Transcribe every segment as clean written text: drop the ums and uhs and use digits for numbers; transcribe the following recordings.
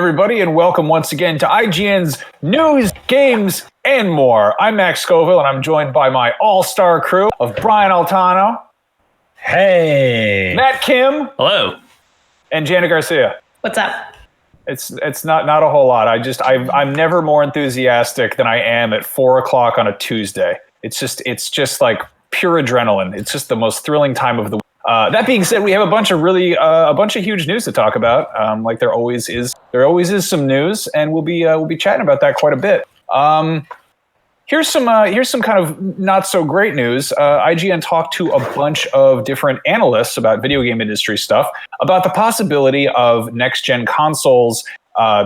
everybody, and welcome once again to IGN's News, Games, and More. I'm Max Scoville, and I'm joined by my all-star crew of Brian Altano. Hey. Matt Kim. Hello. And Jana Garcia. What's up? It's not a whole lot. I'm never more enthusiastic than I am at 4 o'clock on a Tuesday. It's just like pure adrenaline. It's just the most thrilling time of the week. That being said, we have a bunch of huge news to talk about. Like there always is some news, and we'll be chatting about that quite a bit. Here's some kind of not so great news. IGN talked to a bunch of different analysts about video game industry stuff about the possibility of next-gen consoles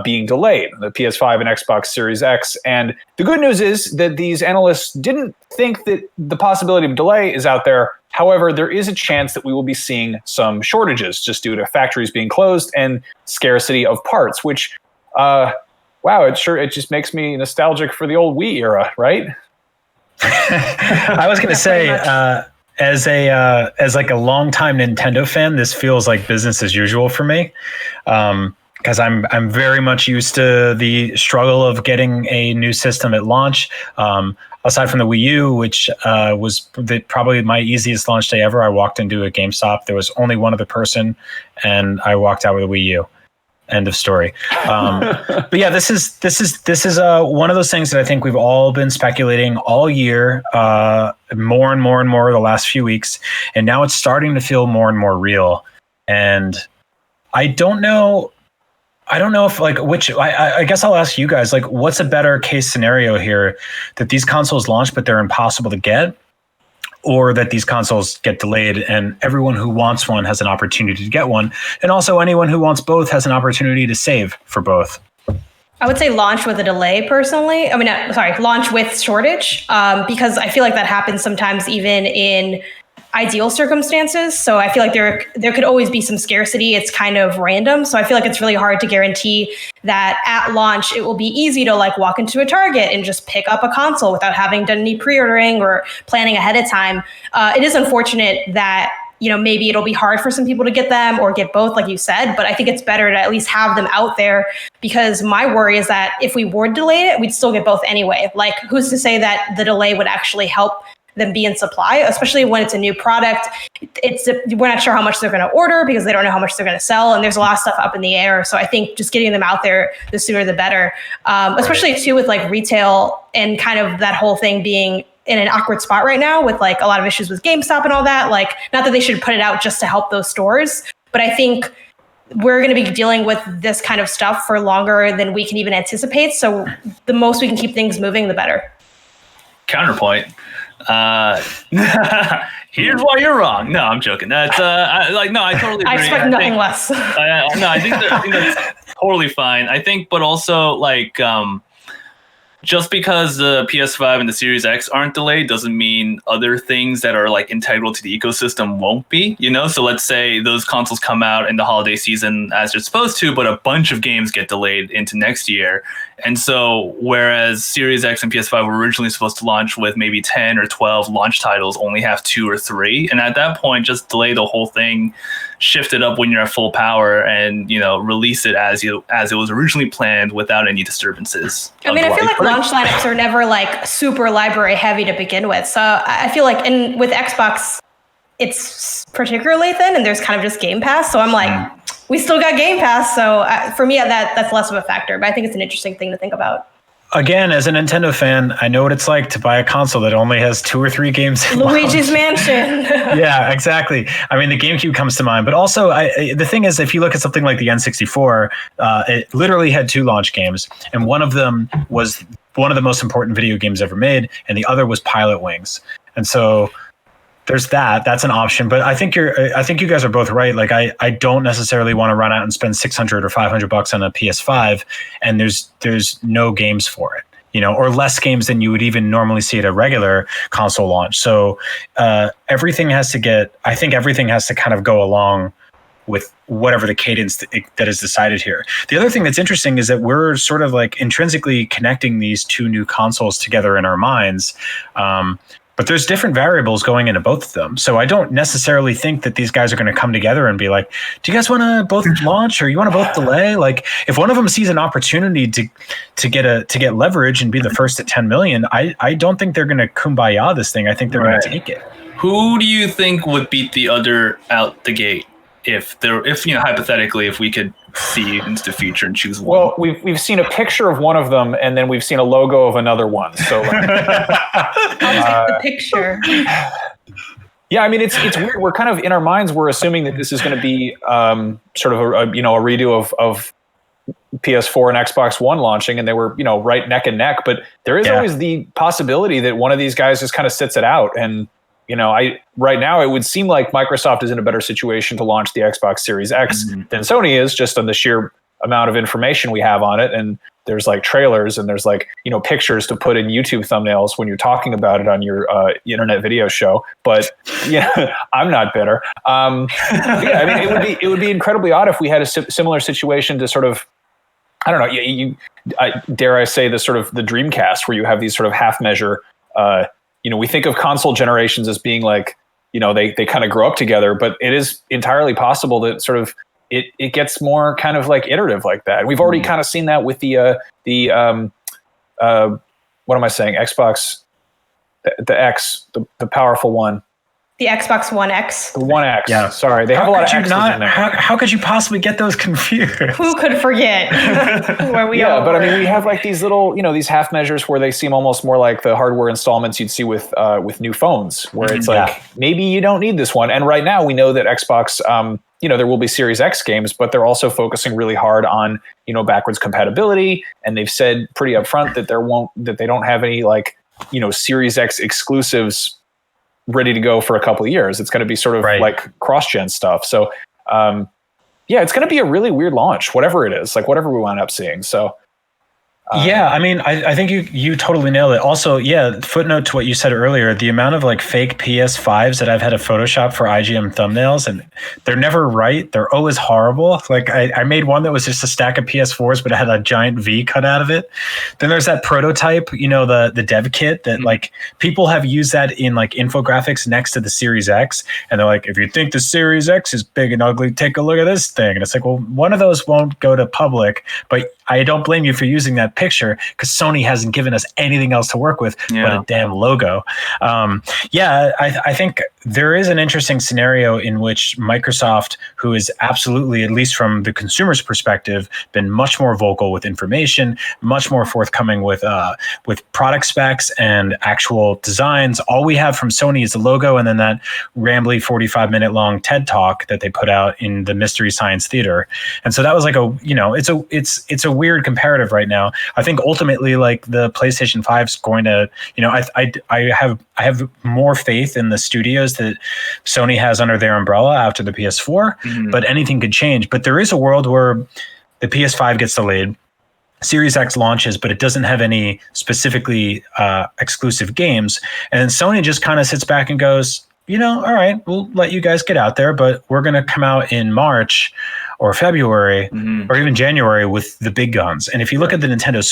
being delayed, the PS5 and Xbox Series X. And the good news is that these analysts didn't think that the possibility of delay is out there. However, there is a chance that we will be seeing some shortages just due to factories being closed and scarcity of parts, which, wow, it just makes me nostalgic for the old Wii era, right? I was going to say, as like a longtime Nintendo fan, this feels like business as usual for me. Because I'm very much used to the struggle of getting a new system at launch. Aside from the Wii U, which was probably my easiest launch day ever, I walked into a GameStop. There was only one other person, and I walked out with a Wii U. End of story. But yeah, this is one of those things that I think we've all been speculating all year, more and more and more the last few weeks, and now it's starting to feel more and more real. And I don't know if I guess I'll ask you guys, like, what's a better case scenario here, that these consoles launch but they're impossible to get, or that these consoles get delayed and everyone who wants one has an opportunity to get one, and also anyone who wants both has an opportunity to save for both? I would say launch with a delay, personally. Launch with shortage, because I feel like that happens sometimes even in ideal circumstances. So I feel like there could always be some scarcity. It's kind of random. So I feel like it's really hard to guarantee that at launch it will be easy to like walk into a Target and just pick up a console without having done any pre-ordering or planning ahead of time. It is unfortunate that, maybe it'll be hard for some people to get them or get both, like you said, but I think it's better to at least have them out there, because my worry is that if we were delayed it, we'd still get both anyway. Like, who's to say that the delay would actually help them be in supply, especially when it's a new product. We're not sure how much they're going to order because they don't know how much they're going to sell, and there's a lot of stuff up in the air. So I think just getting them out there, the sooner the better, especially too with like retail and kind of that whole thing being in an awkward spot right now with like a lot of issues with GameStop and all that. Like, not that they should put it out just to help those stores, but I think we're going to be dealing with this kind of stuff for longer than we can even anticipate. So the most we can keep things moving, the better. Counterpoint. Here's why you're wrong. No, I'm joking. That's I totally agree. I expect nothing less. I think that's totally fine. I think, but also like, just because the PS5 and the Series X aren't delayed doesn't mean other things that are like integral to the ecosystem won't be, So let's say those consoles come out in the holiday season as they're supposed to, but a bunch of games get delayed into next year. And so whereas Series X and PS5 were originally supposed to launch with maybe 10 or 12 launch titles, only have 2 or 3. And at that point, just delay the whole thing, shift it up when you're at full power, and release it as it was originally planned without any disturbances. I feel like launch lineups are never like super library heavy to begin with. So I feel like with Xbox, it's particularly thin, and there's kind of just Game Pass. So I'm like, we still got Game Pass. So for me, that's less of a factor. But I think it's an interesting thing to think about. Again, as a Nintendo fan, I know what it's like to buy a console that only has 2 or 3 games. Luigi's Mansion. Yeah, exactly. I mean, the GameCube comes to mind, but also the thing is, if you look at something like the N64, it literally had 2 launch games, and one of them was one of the most important video games ever made, and the other was Pilot Wings. And so there's that. That's an option. But I think you guys are both right. Like, I don't necessarily want to run out and spend $600 or $500 on a PS5, and there's no games for it, or less games than you would even normally see at a regular console launch. So everything has to kind of go along with whatever the cadence that is decided here. The other thing that's interesting is that we're sort of like intrinsically connecting these 2 new consoles together in our minds. But there's different variables going into both of them. So I don't necessarily think that these guys are going to come together and be like, do you guys want to both launch or you want to both delay? Like if one of them sees an opportunity to get leverage and be the first at 10 million, I don't think they're going to kumbaya this thing. I think they're going to take it. Who do you think would beat the other out the gate? If hypothetically, if we could see into the future and choose one. Well, we've seen a picture of one of them, and then we've seen a logo of another one. So, like, I'll take the picture. Yeah, I mean, it's weird. We're kind of in our minds, we're assuming that this is going to be sort of a redo of PS4 and Xbox One launching, and they were right neck and neck. But there is always the possibility that one of these guys just kind of sits it out. And right now it would seem like Microsoft is in a better situation to launch the Xbox Series X than Sony is, just on the sheer amount of information we have on it. And there's like trailers and there's like, pictures to put in YouTube thumbnails when you're talking about it on your internet video show. But I'm not bitter. I mean, it would be incredibly odd if we had a similar situation to sort of, I don't know, dare I say, the sort of the Dreamcast, where you have these sort of half measure, we think of console generations as being like, they kind of grow up together, but it is entirely possible that sort of it gets more kind of like iterative like that. And we've already kind of seen that with the what am I saying? Xbox, the X, the powerful one. The Xbox One X. The One X. Yeah. Sorry. They have a lot of X's in there. How could you possibly get those confused? Who could forget where we are? Yeah, but I mean, we have like these little, these half measures where they seem almost more like the hardware installments you'd see with new phones, where it's like, maybe you don't need this one. And right now we know that Xbox, there will be Series X games, but they're also focusing really hard on, backwards compatibility. And they've said pretty upfront that they don't have any like, Series X exclusives ready to go for a couple of years. It's going to be sort of like cross-gen stuff. So, it's going to be a really weird launch, whatever it is, like whatever we wind up seeing. So, I mean, I think you totally nailed it. Also, footnote to what you said earlier, the amount of like fake PS5s that I've had to Photoshop for IGN thumbnails, and they're never right. They're always horrible. Like I made one that was just a stack of PS4s, but it had a giant V cut out of it. Then there's that prototype, the dev kit that like people have used that in like infographics next to the Series X. And they're like, if you think the Series X is big and ugly, take a look at this thing. And it's like, well, one of those won't go to public, but I don't blame you for using that picture because Sony hasn't given us anything else to work with but a damn logo. I think there is an interesting scenario in which Microsoft, who is absolutely, at least from the consumer's perspective, been much more vocal with information, much more forthcoming with product specs and actual designs. All we have from Sony is the logo and then that rambly 45-minute long TED talk that they put out in the Mystery Science Theater. And so that was like it's a weird comparative right now. I think ultimately, like the PlayStation 5 is going to, I have more faith in the studios that Sony has under their umbrella after the PS4, but anything could change. But there is a world where the PS5 gets delayed, Series X launches, but it doesn't have any specifically exclusive games. And then Sony just kind of sits back and goes, all right, we'll let you guys get out there, but we're going to come out in March or February or even January with the big guns. And if you look at the Nintendo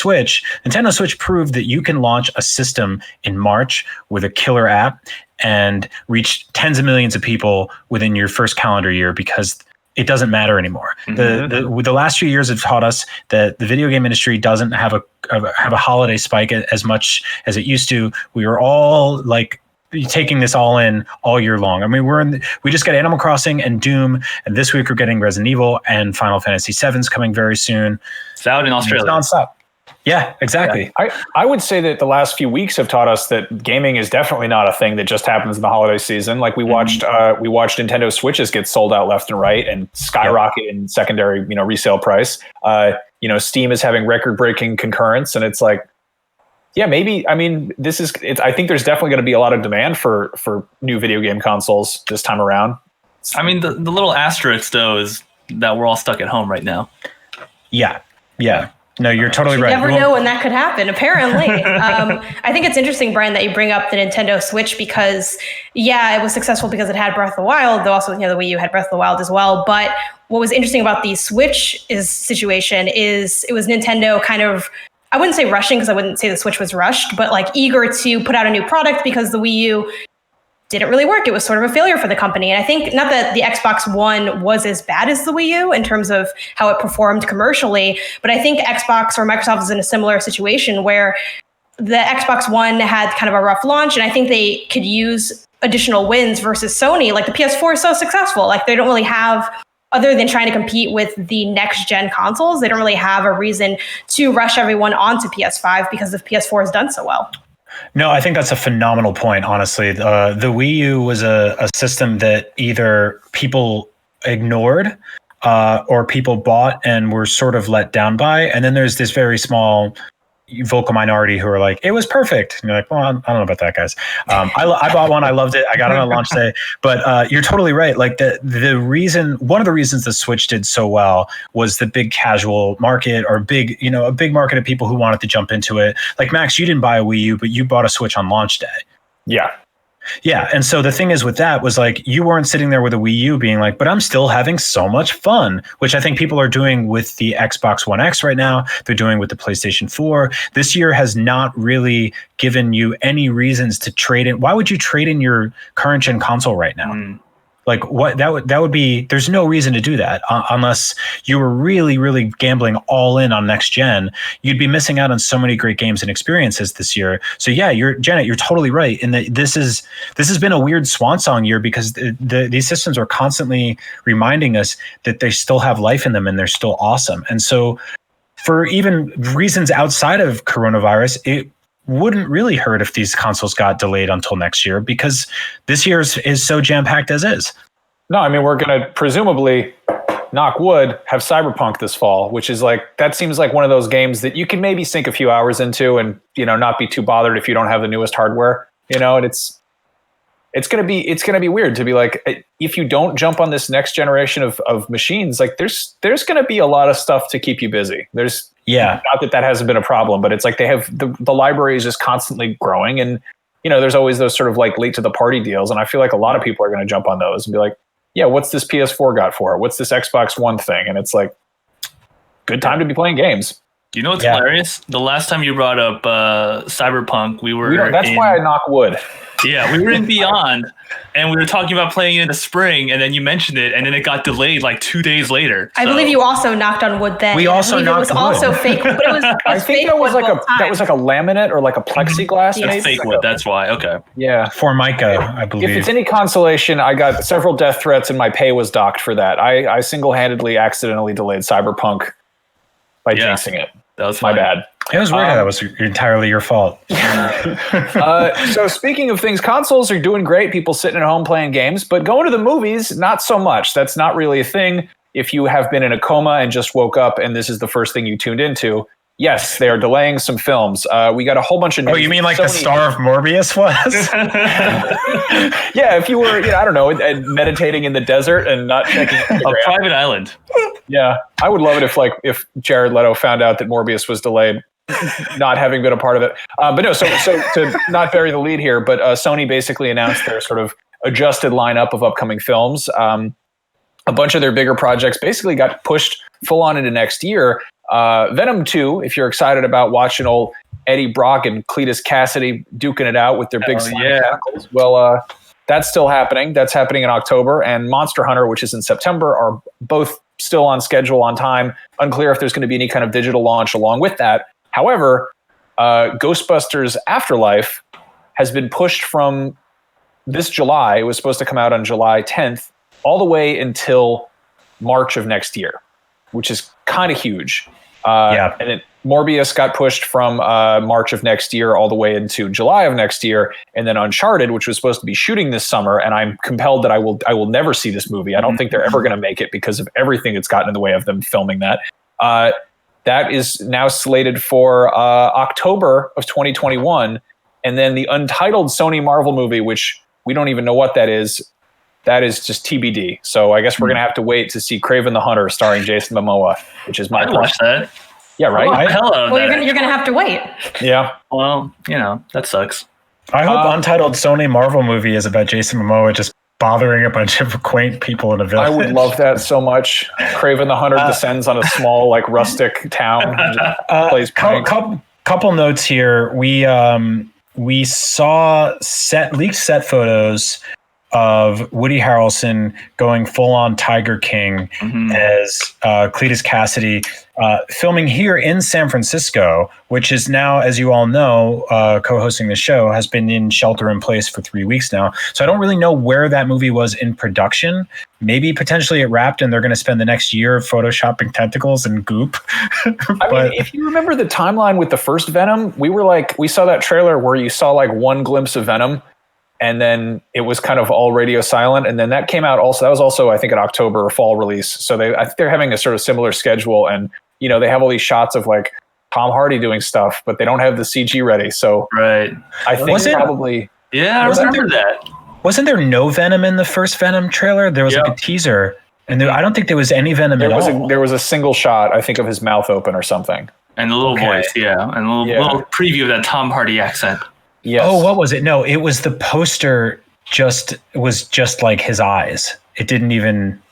Switch proved that you can launch a system in March with a killer app and reach tens of millions of people within your first calendar year because it doesn't matter anymore. The last few years have taught us that the video game industry doesn't have a holiday spike as much as it used to. We were all like taking this all in all year long. I mean, we just got Animal Crossing and Doom, and this week we're getting Resident Evil and Final Fantasy VII's coming very soon. It's out in Australia. It's nonstop. Yeah, exactly. Yeah. I would say that the last few weeks have taught us that gaming is definitely not a thing that just happens in the holiday season. Like we watched Nintendo Switches get sold out left and right and skyrocket in secondary, resale price. Steam is having record-breaking concurrence, and it's like, yeah, maybe. I mean, I think there's definitely going to be a lot of demand for new video game consoles this time around. I mean, the little asterisk though is that we're all stuck at home right now. Yeah. No, you're totally right. You never know when that could happen, apparently. I think it's interesting, Brian, that you bring up the Nintendo Switch because, it was successful because it had Breath of the Wild, though also, the Wii U had Breath of the Wild as well. But what was interesting about the Switch situation is it was Nintendo kind of I wouldn't say rushing because I wouldn't say the Switch was rushed, but like eager to put out a new product because the Wii U didn't really work. It was sort of a failure for the company. And I think not that the Xbox One was as bad as the Wii U in terms of how it performed commercially, but I think Xbox or Microsoft is in a similar situation where the Xbox One had kind of a rough launch, and I think they could use additional wins versus Sony. Like the PS4 is so successful. Like they don't really have, other than trying to compete with the next gen consoles, they don't really have a reason to rush everyone onto PS5 because the PS4 has done so well. No, I think that's a phenomenal point, honestly. The Wii U was a system that either people ignored or people bought and were sort of let down by. And then there's this very small vocal minority who are like, it was perfect. And you're like, well, I don't know about that, guys. I bought one. I loved it. I got it on launch day. But you're totally right. Like one of the reasons the Switch did so well was the big casual market, or a big market of people who wanted to jump into it. Like Max, you didn't buy a Wii U, but you bought a Switch on launch day. Yeah. Yeah. And so the thing is with that was like, you weren't sitting there with a Wii U being like, but I'm still having so much fun, which I think people are doing with the Xbox One X right now. They're doing with the PlayStation 4. This year has not really given you any reasons to trade in. Why would you trade in your current gen console right now? Like what that would be, there's no reason to do that unless you were really, really gambling all in on next gen. You'd be missing out on so many great games and experiences this year. So yeah, Janet, you're totally right. And this has been a weird swan song year because these systems are constantly reminding us that they still have life in them and they're still awesome. And so for even reasons outside of coronavirus, it wouldn't really hurt if these consoles got delayed until next year because this year is so jam-packed as is. No, I mean, we're going to presumably, knock wood, have Cyberpunk this fall, which is like, that seems like one of those games that you can maybe sink a few hours into and, not be too bothered if you don't have the newest hardware, and it's going to be weird to be like, if you don't jump on this next generation of machines, like there's going to be a lot of stuff to keep you busy. Not that hasn't been a problem, but it's like they have the library is just constantly growing, and there's always those sort of like late to the party deals, and I feel like a lot of people are going to jump on those and be like, yeah, what's this PS4 got for it? What's this Xbox One thing? And it's like, good time to be playing games. You know what's hilarious? The last time you brought up Cyberpunk, that's why I knock wood. Yeah, we were in Beyond, and we were talking about playing it in the spring, and then you mentioned it, and then it got delayed like 2 days later. I believe you also knocked on wood then. We also knocked wood. It was also fake, but it was I think that was like a laminate or like a plexiglass. It's maybe? fake wood, that's why. Okay. Yeah. Formica, I believe. If it's any consolation, I got several death threats and my pay was docked for that. I single-handedly accidentally delayed Cyberpunk by jinxing it. That was my bad. It was weird. That was entirely your fault. So speaking of things, consoles are doing great. People sitting at home playing games, but going to the movies, not so much. That's not really a thing. If you have been in a coma and just woke up and this is the first thing you tuned into, yes, they are delaying some films. We got a whole bunch of news. Oh, you mean like Sony. The star of Morbius was? Yeah, if you were, I don't know, meditating in the desert and not checking a private island. Yeah, I would love it if Jared Leto found out that Morbius was delayed, not having been a part of it. But no, so to not bury the lead here, but Sony basically announced their sort of adjusted lineup of upcoming films. A bunch of their bigger projects basically got pushed full on into next year. Venom 2, if you're excited about watching old Eddie Brock and Cletus Cassidy duking it out with their big tentacles, well, that's still happening. That's happening in October. And Monster Hunter, which is in September, are both still on schedule, on time. Unclear if there's going to be any kind of digital launch along with that. However, Ghostbusters Afterlife has been pushed from this July. It was supposed to come out on July 10th all the way until March of next year, which is kind of huge. And Morbius got pushed from March of next year all the way into July of next year, and then Uncharted, which was supposed to be shooting this summer, and I'm compelled that I will never see this movie. I don't think they're ever going to make it because of everything that's gotten in the way of them filming that. That is now slated for October of 2021, and then the untitled Sony Marvel movie, which we don't even know what that is just TBD. So I guess we're going to have to wait to see Kraven the Hunter starring Jason Momoa, which is my watch that. Yeah, right? You're going to have to wait. Yeah. Well, that sucks. I hope untitled Sony Marvel movie is about Jason Momoa just bothering a bunch of quaint people in a village. I would love that so much. Craven the Hunter descends on a small, like, rustic town. And just plays pranks. Couple notes here. We saw leaked set photos of Woody Harrelson going full on Tiger King as Cletus Cassidy, filming here in San Francisco, which is now, as you all know, co-hosting the show, has been in shelter in place for 3 weeks now. So I don't really know where that movie was in production. Maybe potentially it wrapped and they're going to spend the next year photoshopping tentacles and goop. I mean, if you remember the timeline with the first Venom, we saw that trailer where you saw like one glimpse of Venom, and then it was kind of all radio silent. And then that came out also. That was also, I think, an October or fall release. So I think they're having a sort of similar schedule. And, you know, they have all these shots of like Tom Hardy doing stuff, but they don't have the CG ready. So right. I think probably. Yeah, I remember that. Wasn't there no Venom in the first Venom trailer? There was like a teaser. And I don't think there was any Venom at all. There was a single shot, I think, of his mouth open or something. And a little voice, and a little preview of that Tom Hardy accent. Yes. Oh, what was it? No, it was the poster. Was just like his eyes. It didn't even,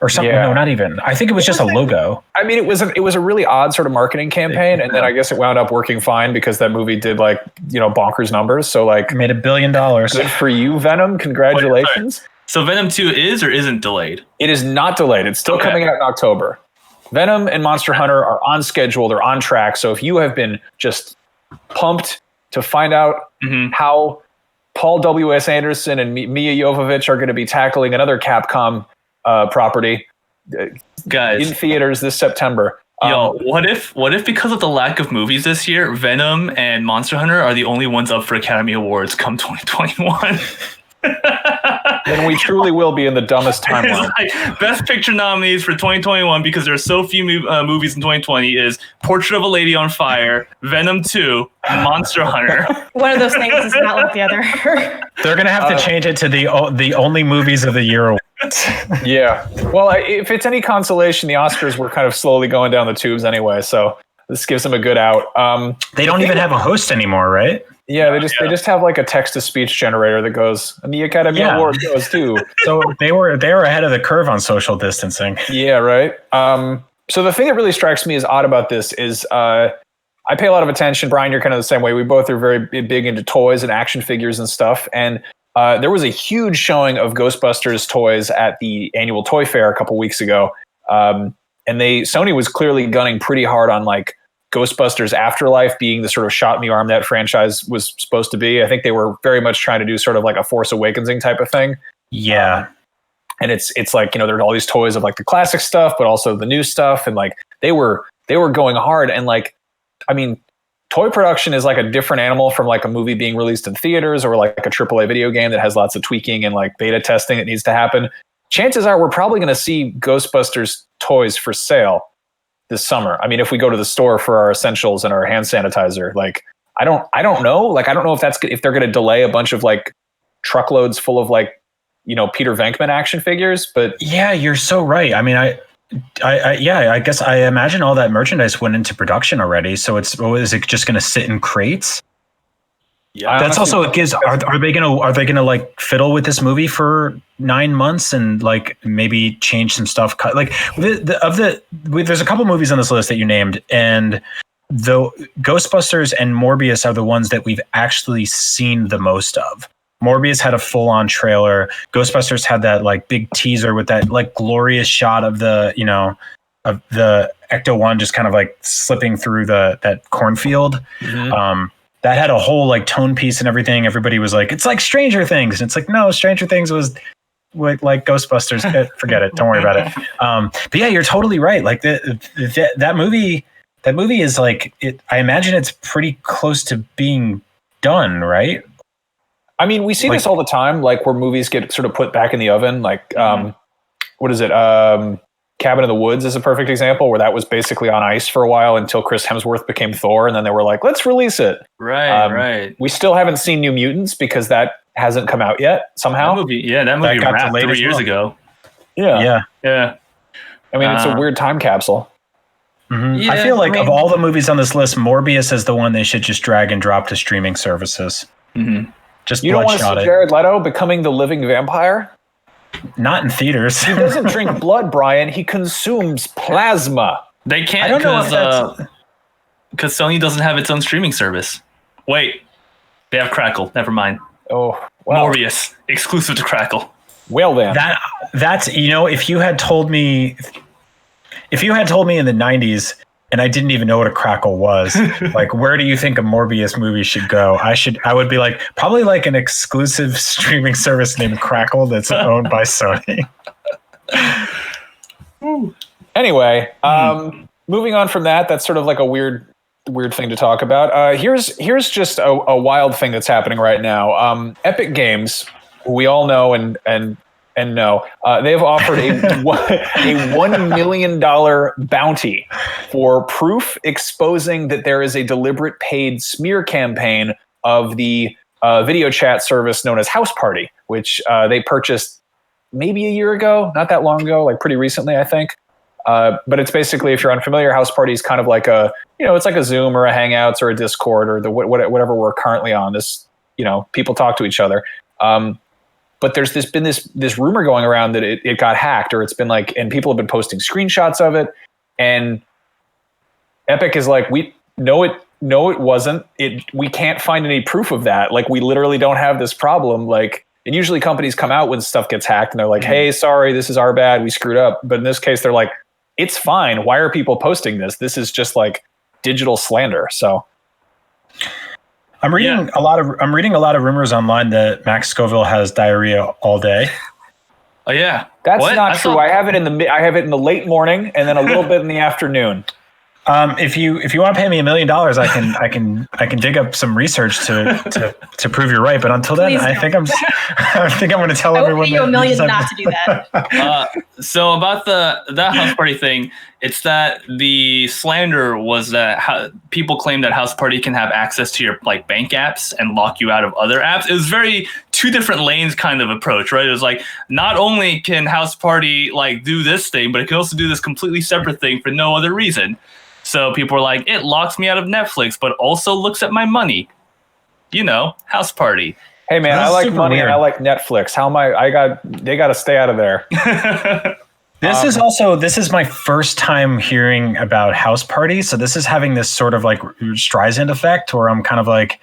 or something. Yeah. No, not even. I think it was just a logo. I mean, it was a really odd sort of marketing campaign, and then I guess it wound up working fine because that movie did like, you know, bonkers numbers. So like, made $1 billion. Good for you, Venom. Congratulations. So Venom 2 is or isn't delayed? It is not delayed. It's still coming out in October. Venom and Monster Hunter are on schedule. They're on track. So if you have been just pumped to find out how Paul W.S. Anderson and Mia Jovovich are going to be tackling another Capcom property, guys, in theaters this September. What if because of the lack of movies this year, Venom and Monster Hunter are the only ones up for Academy Awards come 2021? Then we truly will be in the dumbest timeline. Like, Best Picture nominees for 2021, because there are so few movies in 2020, is Portrait of a Lady on Fire, Venom 2, Monster Hunter. One of those things is not like the other. They're going to have to change it to the only movies of the year awards. Yeah. Well, if it's any consolation, the Oscars were kind of slowly going down the tubes anyway, so this gives them a good out. They don't even have a host anymore, right? Yeah, they just have like a text-to-speech generator that goes, and the Academy Award goes too. So they were ahead of the curve on social distancing. Yeah, right. So the thing that really strikes me as odd about this is I pay a lot of attention. Brian, you're kind of the same way. We both are very big into toys and action figures and stuff. And there was a huge showing of Ghostbusters toys at the annual toy fair a couple weeks ago. And Sony was clearly gunning pretty hard on like Ghostbusters Afterlife being the sort of shot in the arm that franchise was supposed to be. I think they were very much trying to do sort of like a Force Awakens type of thing. Yeah. And it's like, you know, there are all these toys of like the classic stuff, but also the new stuff. And like they were going hard. And like, I mean, toy production is like a different animal from like a movie being released in theaters or like a AAA video game that has lots of tweaking and like beta testing that needs to happen. Chances are we're probably going to see Ghostbusters toys for sale this summer. I mean, if we go to the store for our essentials and our hand sanitizer, like, I don't know. Like, I don't know if they're going to delay a bunch of like truckloads full of like, you know, Peter Venkman action figures, but yeah, you're so right. I mean, I guess I imagine all that merchandise went into production already. So is it just going to sit in crates? Yeah, that's also it gives. Are they gonna like fiddle with this movie for 9 months and like maybe change some stuff? Like there's a couple movies on this list that you named, and the Ghostbusters and Morbius are the ones that we've actually seen the most of. Morbius had a full-on trailer. Ghostbusters had that like big teaser with that like glorious shot of the Ecto-1 just kind of like slipping through that cornfield. Mm-hmm. That had a whole like tone piece and everything. Everybody was like, it's like Stranger Things. And it's like, no, Stranger Things was like Ghostbusters. Forget it. Don't worry about it. But yeah, you're totally right. Like that movie is like, I imagine it's pretty close to being done, right? I mean, we see this all the time, like where movies get sort of put back in the oven. Like, what is it? Cabin in the Woods is a perfect example where that was basically on ice for a while until Chris Hemsworth became Thor. And then they were like, let's release it. Right. We still haven't seen New Mutants because that hasn't come out yet somehow. That movie wrapped 3 years ago. Yeah. I mean, it's a weird time capsule. Mm-hmm. Yeah, I feel like of all the movies on this list, Morbius is the one they should just drag and drop to streaming services. Mm-hmm. You don't want to see Jared Leto becoming the living vampire? Not in theaters. He doesn't drink blood, Brian. He consumes plasma. They can't I don't know because Sony doesn't have its own streaming service. Wait, they have Crackle. Never mind. Oh, wow. Morbius, exclusive to Crackle. Well then, that's if you had told me in the 90s and I didn't even know what a Crackle was, like, where do you think a Morbius movie should go? I would be like, probably like an exclusive streaming service named Crackle that's owned by Sony. Anyway, moving on from that, that's sort of like a weird thing to talk about. Here's just a wild thing that's happening right now. Epic Games, who we all know and know, they've offered a $1 million bounty for proof exposing that there is a deliberate paid smear campaign of the video chat service known as House Party, which they purchased maybe a year ago, not that long ago, like pretty recently, I think. But it's basically, if you're unfamiliar, House Party is kind of like it's like a Zoom or a Hangouts or a Discord or whatever we're currently on. This, people talk to each other. But there's been this rumor going around that it got hacked, or it's been like, and people have been posting screenshots of it. And Epic is like, it wasn't. We can't find any proof of that. Like, we literally don't have this problem. Like, and usually companies come out when stuff gets hacked and they're like, hey, sorry, this is our bad. We screwed up. But in this case, they're like, it's fine. Why are people posting this? This is just like digital slander. So I'm reading a lot of rumors online that Max Scoville has diarrhea all day. Oh yeah, that's not true. I have it in the late morning and then a little bit in the afternoon. If you want to pay me $1 million, I can dig up some research to prove you're right. But until then, I think I'm going to tell everyone. I will pay you $1 million not to do that. So about that House Party thing, it's that the slander was that people claim that House Party can have access to your like bank apps and lock you out of other apps. It was very two different lanes kind of approach, right? It was like, not only can House Party like do this thing, but it can also do this completely separate thing for no other reason. So people are like, it locks me out of Netflix, but also looks at my money. House Party. Hey man, I like money and I like Netflix. How am they got to stay out of there. This is my first time hearing about House Party. So this is having this sort of like Streisand effect where I'm kind of like,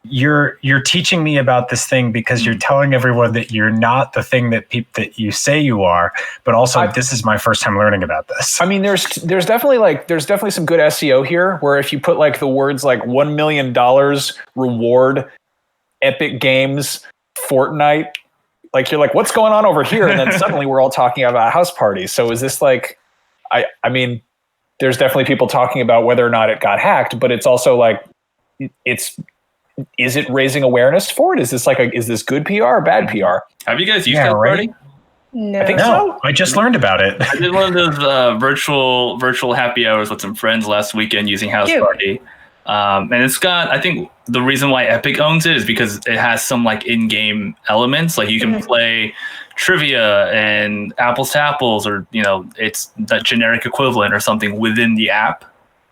you're teaching me about this thing because you're telling everyone that you're not the thing that you say you are, but also this is my first time learning about this. I mean, there's definitely some good SEO here where if you put like the words like $1 million reward Epic Games Fortnite, like you're like, what's going on over here? And then suddenly we're all talking about House Party. So is this like, I mean, there's definitely people talking about whether or not it got hacked, but it's also like, is it raising awareness for it? Is this good PR or bad PR? Have you guys used House Party? No. I think so. I just learned about it. I did one of those virtual happy hours with some friends last weekend using House Party. And it's got, I think the reason why Epic owns it is because it has some like in-game elements. Like you can play trivia and apples to apples, or, it's that generic equivalent or something within the app.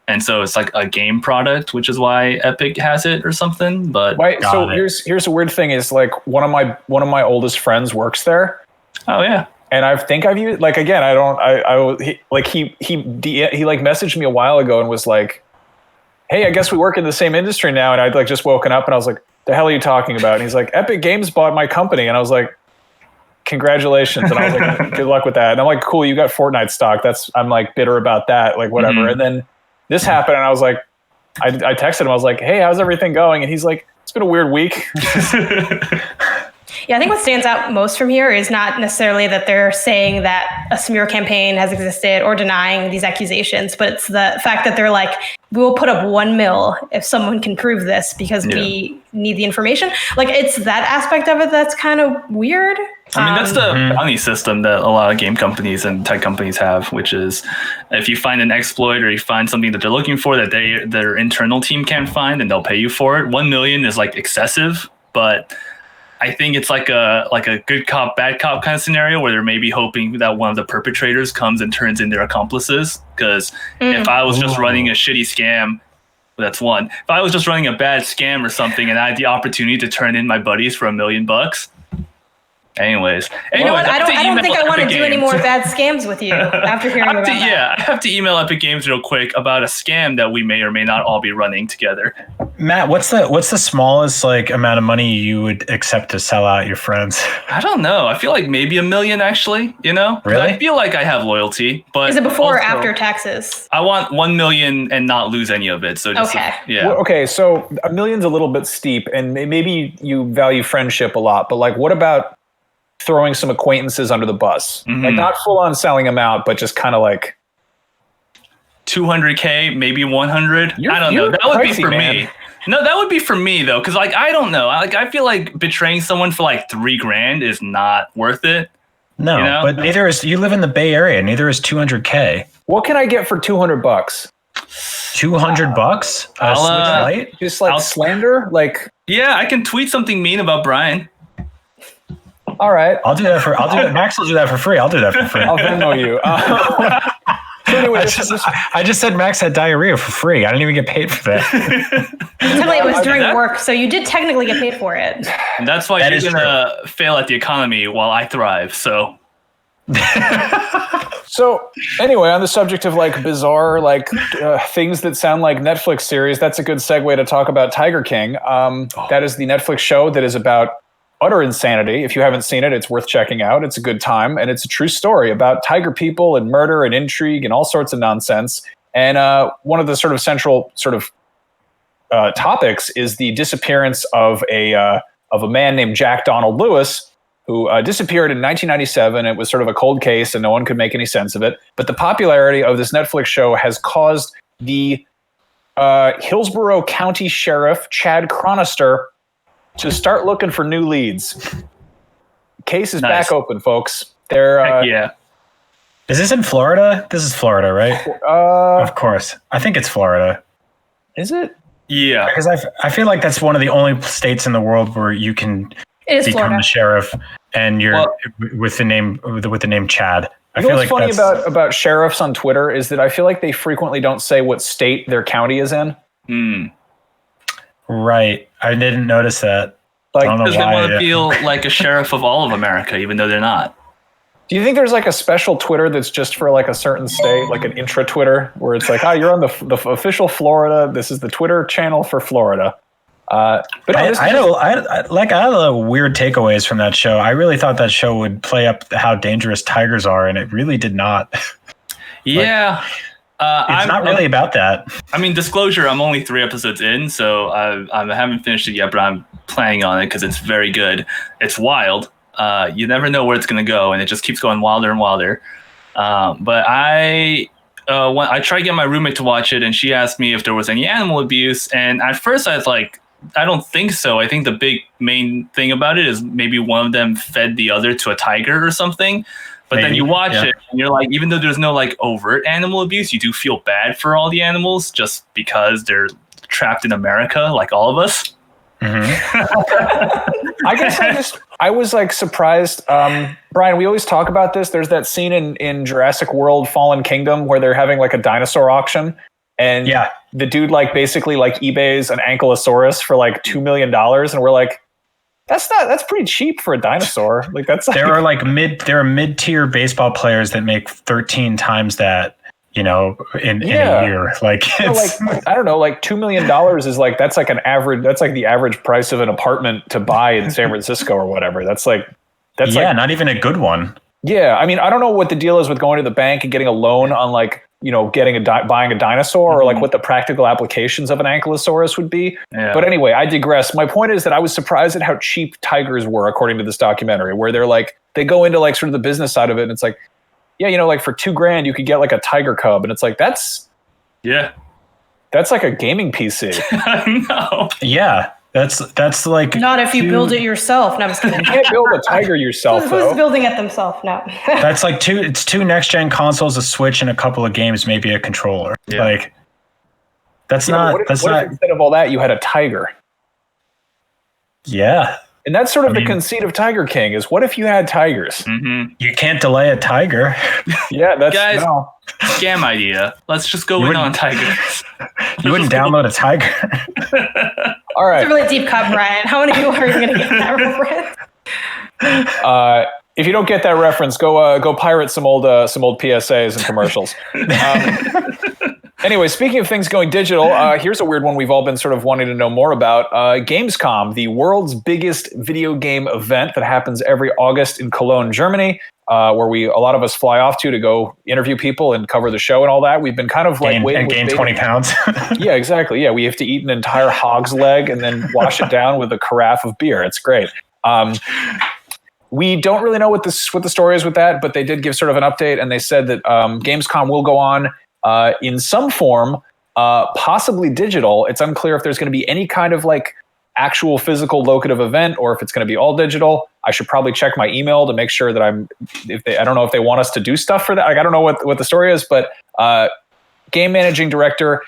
And so it's like a game product, which is why Epic has it or something. But so here's a weird thing is like one of my oldest friends works there. Oh yeah. And I've used, like, again, he messaged me a while ago and was like, hey, I guess we work in the same industry now. And I'd like just woken up and I was like, the hell are you talking about? And he's like, Epic Games bought my company. And I was like, congratulations. And I was like, good luck with that. And I'm like, cool, you got Fortnite stock. I'm like bitter about that, like whatever. Mm-hmm. And then this happened and I was like, I texted him. I was like, hey, how's everything going? And he's like, it's been a weird week. Yeah, I think what stands out most from here is not necessarily that they're saying that a smear campaign has existed or denying these accusations, but it's the fact that they're like, we will put up $1 million if someone can prove this because we need the information. Like, it's that aspect of it that's kind of weird. I mean, that's the bounty system that a lot of game companies and tech companies have, which is if you find an exploit or you find something that they're looking for that their internal team can't find, and they'll pay you for it. 1 million is like excessive, but I think it's like a good cop, bad cop kind of scenario where they're maybe hoping that one of the perpetrators comes and turns in their accomplices. Because if I was just running a shitty scam, that's one. If I was just running a bad scam or something and I had the opportunity to turn in my buddies for $1 million, Anyways, You know what? I don't think I want to do any more bad scams with you after hearing about that. Yeah, I have to email Epic Games real quick about a scam that we may or may not all be running together. Matt, what's the smallest like amount of money you would accept to sell out your friends? I don't know. I feel like maybe $1 million actually, you know? Really? I feel like I have loyalty, but is it before or also, after taxes? I want $1 million and not lose any of it. So just yeah. Well, okay, so $1 million's a little bit steep, and maybe you value friendship a lot, but like, what about throwing some acquaintances under the bus? Like, not full on selling them out, but just kind of like 200K, maybe 100. I don't know. That would be for me. No, that would be for me though, because like I don't know. Like I feel like betraying someone for like $3,000 is not worth it. No, you know? But neither is. You live in the Bay Area. Neither is 200K. What can I get for $200? $200? Just like slander? Like, yeah, I can tweet something mean about Brian. All right, I'll do that. Max will do that for free. I'll do that for free. I'll Venmo you. So anyway, I just said Max had diarrhea for free. I didn't even get paid for that. Technically, it was during work, so you did technically get paid for it. And that's why you're gonna fail at the economy while I thrive. So. So anyway, on the subject of like bizarre like things that sound like Netflix series, that's a good segue to talk about Tiger King. That is the Netflix show that is about utter insanity. If you haven't seen it, it's worth checking out. It's a good time, and it's a true story about tiger people and murder and intrigue and all sorts of nonsense. And one of the sort of central topics is the disappearance of a man named Jack Donald Lewis, who disappeared in 1997. It was sort of a cold case, and no one could make any sense of it. But the popularity of this Netflix show has caused the Hillsborough County Sheriff, Chad Chronister, to start looking for new leads. Case is back open, folks. Yeah. Is this in Florida? This is Florida, right? Of course. I think it's Florida. Is it? Yeah. Because I feel like that's one of the only states in the world where you can become Florida. the sheriff, and you're with the name Chad. I feel what's like funny about sheriffs on Twitter is that I feel like they frequently don't say what state their county is in. Right. I didn't notice that. Like, because they want to feel like a sheriff of all of America, even though they're not. Do you think there's like a special Twitter that's just for like a certain state, like an intra Twitter, where it's like, you're on the official Florida. This is the Twitter channel for Florida. But no, I had a lot of weird takeaways from that show. I really thought that show would play up how dangerous tigers are, and it really did not. Yeah. It's not really about that. I mean, disclosure, I'm only 3 episodes in, so I haven't finished it yet, but I'm planning on it because it's very good. It's wild. You never know where it's going to go, and it just keeps going wilder and wilder. But I tried to get my roommate to watch it, and she asked me if there was any animal abuse. And at first I was like, I don't think so. I think the big main thing about it is maybe one of them fed the other to a tiger or something. But then you watch it and you're like, even though there's no like overt animal abuse, you do feel bad for all the animals just because they're trapped in America, like all of us. Mm-hmm. I guess I was like surprised. Brian, we always talk about this. There's that scene in Jurassic World Fallen Kingdom where they're having like a dinosaur auction. And the dude like basically like eBays an ankylosaurus for like $2 million. And we're like, that's pretty cheap for a dinosaur. Like there are mid-tier baseball players that make 13 times that, in a year. Like it's I don't know, like $2 million is like that's like the average price of an apartment to buy in San Francisco or whatever. That's not even a good one. Yeah, I mean, I don't know what the deal is with going to the bank and getting a loan on like, buying a dinosaur or like what the practical applications of an ankylosaurus would be. Yeah. But anyway, I digress. My point is that I was surprised at how cheap tigers were, according to this documentary, where they're like, they go into like sort of the business side of it. And it's like, like for $2,000, you could get like a tiger cub. And it's like, that's like a gaming PC. I know. Yeah. That's like not if you build it yourself. No, I'm just kidding. You can't build a tiger yourself. Who's building it themselves? No. That's like two next-gen consoles, a Switch, and a couple of games, maybe a controller. Yeah. Like that's not. What if instead of all that, you had a tiger? Yeah. And that's sort of the conceit of Tiger King is what if you had tigers? Mm-hmm. You can't delay a tiger. Yeah, that's guys. No. Scam idea. Let's just go in on tigers. You wouldn't download a tiger. All right. It's a really deep cut, Brian. How many people are you going to get that reference? If you don't get that reference, go pirate some old PSAs and commercials. Anyway, speaking of things going digital, here's a weird one we've all been sort of wanting to know more about. GamesCom, the world's biggest video game event that happens every August in Cologne, Germany, where a lot of us fly off to go interview people and cover the show and all that. We've been kind of like waiting and gain 20 pounds. Yeah, exactly. Yeah, we have to eat an entire hog's leg and then wash it down with a carafe of beer. It's great. We don't really know what the story is with that, but they did give sort of an update, and they said that Gamescom will go on in some form, possibly digital. It's unclear if there's going to be any kind of like actual physical locative event or if it's going to be all digital. I should probably check my email to make sure that I don't know if they want us to do stuff for that. Like, I don't know what the story is, but game managing director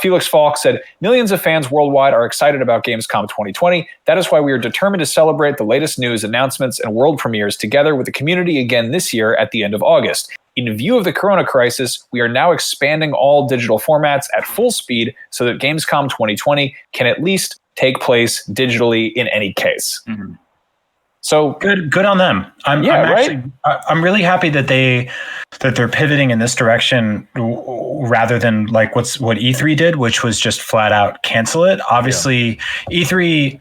Felix Falk said, millions of fans worldwide are excited about Gamescom 2020. That is why we are determined to celebrate the latest news, announcements, and world premieres together with the community again this year at the end of August. In view of the corona crisis, we are now expanding all digital formats at full speed so that Gamescom 2020 can at least take place digitally in any case. Mm-hmm. So good on them. I'm really happy that they're pivoting in this direction rather than like what E3 did, which was just flat out cancel it. Obviously, E3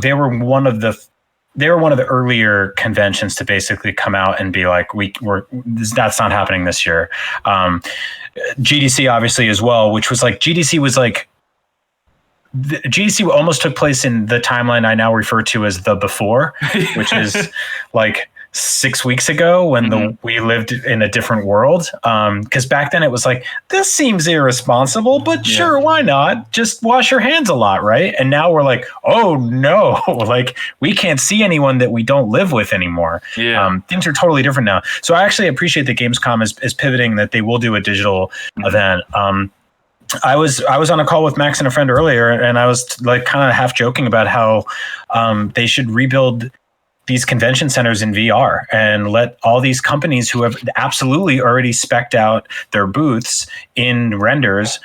they were one of the earlier conventions to basically come out and be like, that's not happening this year. GDC obviously as well, which was like GDC almost took place in the timeline I now refer to as the before, which is like 6 weeks ago when we lived in a different world. Because back then it was like, this seems irresponsible, but sure, why not? Just wash your hands a lot, right? And now we're like, oh no, like we can't see anyone that we don't live with anymore. Yeah. Things are totally different now. So I actually appreciate that Gamescom is pivoting, that they will do a digital event. I was on a call with Max and a friend earlier, and I was like kind of half joking about how they should rebuild these convention centers in VR and let all these companies who have absolutely already spec'd out their booths in renders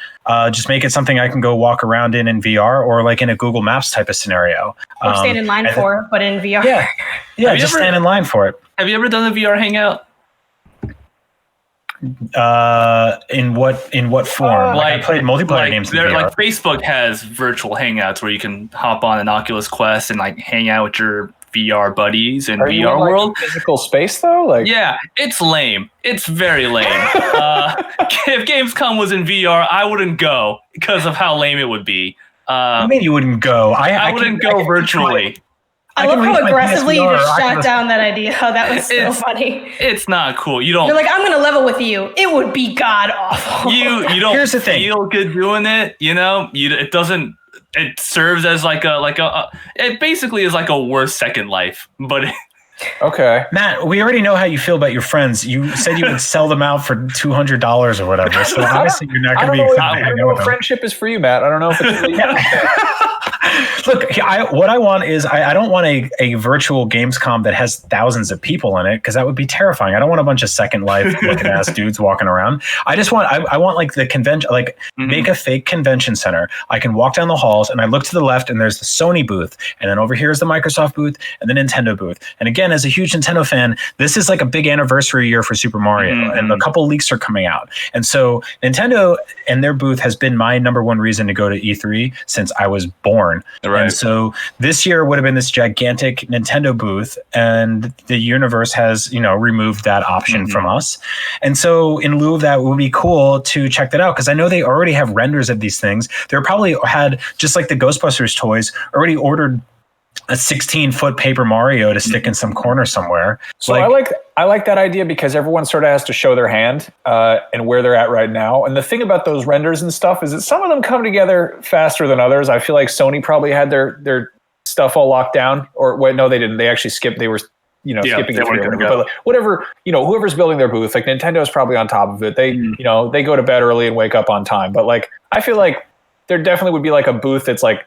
just make it something I can go walk around in VR or like in a Google Maps type of scenario. Or stand in line for, but in VR. Yeah, just stand in line for it. Have you ever done a VR hangout? In what form? I played multiplayer games in VR. Like Facebook has virtual hangouts where you can hop on an Oculus Quest and like hang out with your VR buddies in VR world. Physical space though? Like, yeah, it's lame. It's very lame. If Gamescom was in VR, I wouldn't go because of how lame it would be. I mean, you wouldn't go. I wouldn't go virtually. I love how aggressively you just shot down that idea. Oh, that was so funny. It's not cool. You're like, I'm going to level with you. It would be god awful. You don't Here's the thing. Feel good doing it. You know, it doesn't. It serves as it basically is like a worse Second Life, but. Okay, Matt, we already know how you feel about your friends. You said you would sell them out for $200 or whatever. So obviously you're not going to be excited. I don't know what friendship is for you, Matt. I don't know if it's really Look, what I want is I don't want a virtual Gamescom that has thousands of people in it, because that would be terrifying. I don't want a bunch of Second Life looking ass dudes walking around. I want like the convention, like make a fake convention center. I can walk down the halls and I look to the left and there's the Sony booth, and then over here is the Microsoft booth and the Nintendo booth. And again, as a huge Nintendo fan, this is like a big anniversary year for Super Mario, and a couple leaks are coming out. And so Nintendo and their booth has been my number one reason to go to E3 since I was born. Right. And so this year would have been this gigantic Nintendo booth, and the universe has, removed that option from us. And so in lieu of that, it would be cool to check that out, because I know they already have renders of these things. They're probably had, just like the Ghostbusters toys, already ordered a 16-foot Paper Mario to stick in some corner somewhere. So I like that idea, because everyone sort of has to show their hand and where they're at right now. And the thing about those renders and stuff is that some of them come together faster than others. I feel like Sony probably had their stuff all locked down, or wait, no, they didn't. They actually skipped. They were skipping it through. But whatever, whoever's building their booth, like Nintendo's probably on top of it. They they go to bed early and wake up on time. But like, I feel like there definitely would be like a booth that's like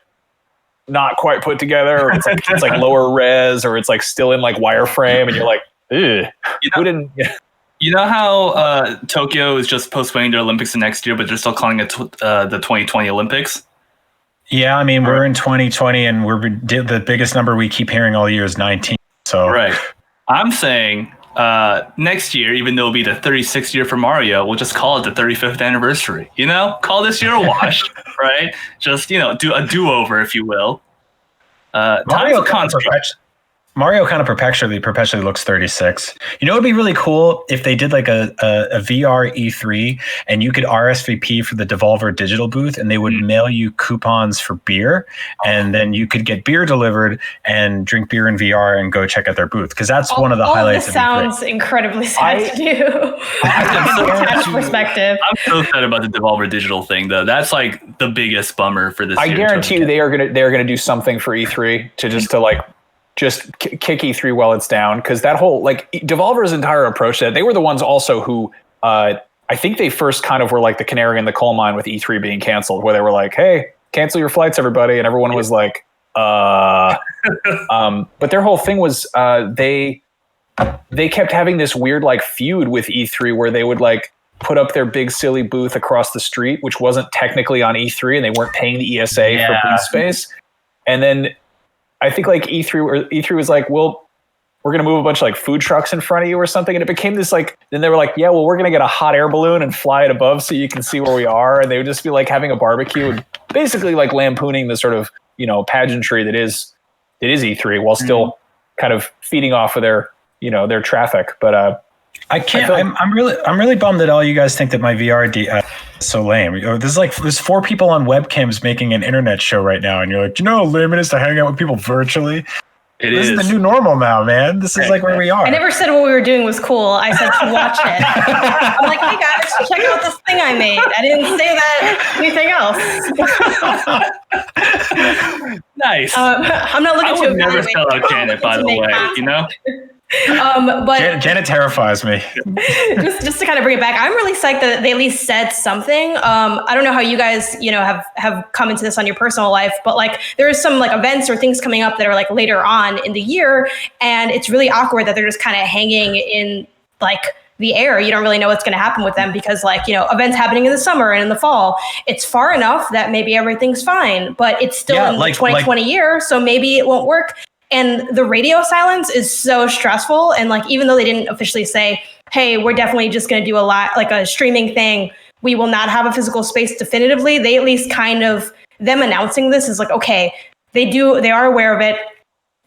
not quite put together, or it's like lower res, or it's like still in like wireframe, and you're like, ugh. You know how Tokyo is just postponing their Olympics the next year, but they're still calling it the 2020 Olympics? Yeah, I mean, we're in 2020 and the biggest number we keep hearing all year is 19. So right. I'm saying next year, even though it'll be the 36th year for Mario, we'll just call it the 35th anniversary. Call this year a wash, right? Just do a do-over, if you will. Mario kind of perpetually looks 36. It'd be really cool if they did like a VR E3 and you could RSVP for the Devolver Digital booth and they would mail you coupons for beer and then you could get beer delivered and drink beer in VR and go check out their booth. Because that's one of the highlights. This sounds incredibly sad to do. From perspective. I'm so excited about the Devolver Digital thing, though. That's like the biggest bummer for this year. I guarantee you they're gonna do something for E3 to just kick E3 while it's down, because that whole Devolver's entire approach to that, they were the ones also who I think they first kind of were like the canary in the coal mine with E3 being canceled, where they were like, hey, cancel your flights, everybody, and everyone was like, but their whole thing was they kept having this weird feud with E3 where they would put up their big silly booth across the street, which wasn't technically on E3, and they weren't paying the ESA for booth space, and then I think E3 was like, well, we're going to move a bunch of food trucks in front of you or something. And it became this then they were like, yeah, well, we're going to get a hot air balloon and fly it above so you can see where we are. And they would just be having a barbecue and basically lampooning the sort of, pageantry that is E3 while still kind of feeding off of their traffic. But I can't. I'm really bummed that all you guys think that my VR is so lame. There's 4 people on webcams making an internet show right now, and you're like, how lame it is to hang out with people virtually? This is the new normal now, man. This is where we are. I never said what we were doing was cool. I said to watch it. I'm like, hey guys, check out this thing I made. I didn't say that anything else. Nice. I'm not looking I would never sell out Janet, by the way. But Janet terrifies me. just to kind of bring it back, I'm really psyched that they at least said something. I don't know how you guys, have come into this on your personal life, but there is some events or things coming up that are later on in the year, and it's really awkward that they're just kind of hanging in the air. You don't really know what's going to happen with them because events happening in the summer and in the fall. It's far enough that maybe everything's fine, but it's still in the 2020 year, so maybe it won't work. And the radio silence is so stressful. And even though they didn't officially say, hey, we're definitely just going to do a streaming thing, we will not have a physical space definitively, they at least kind of, them announcing this is okay, they are aware of it.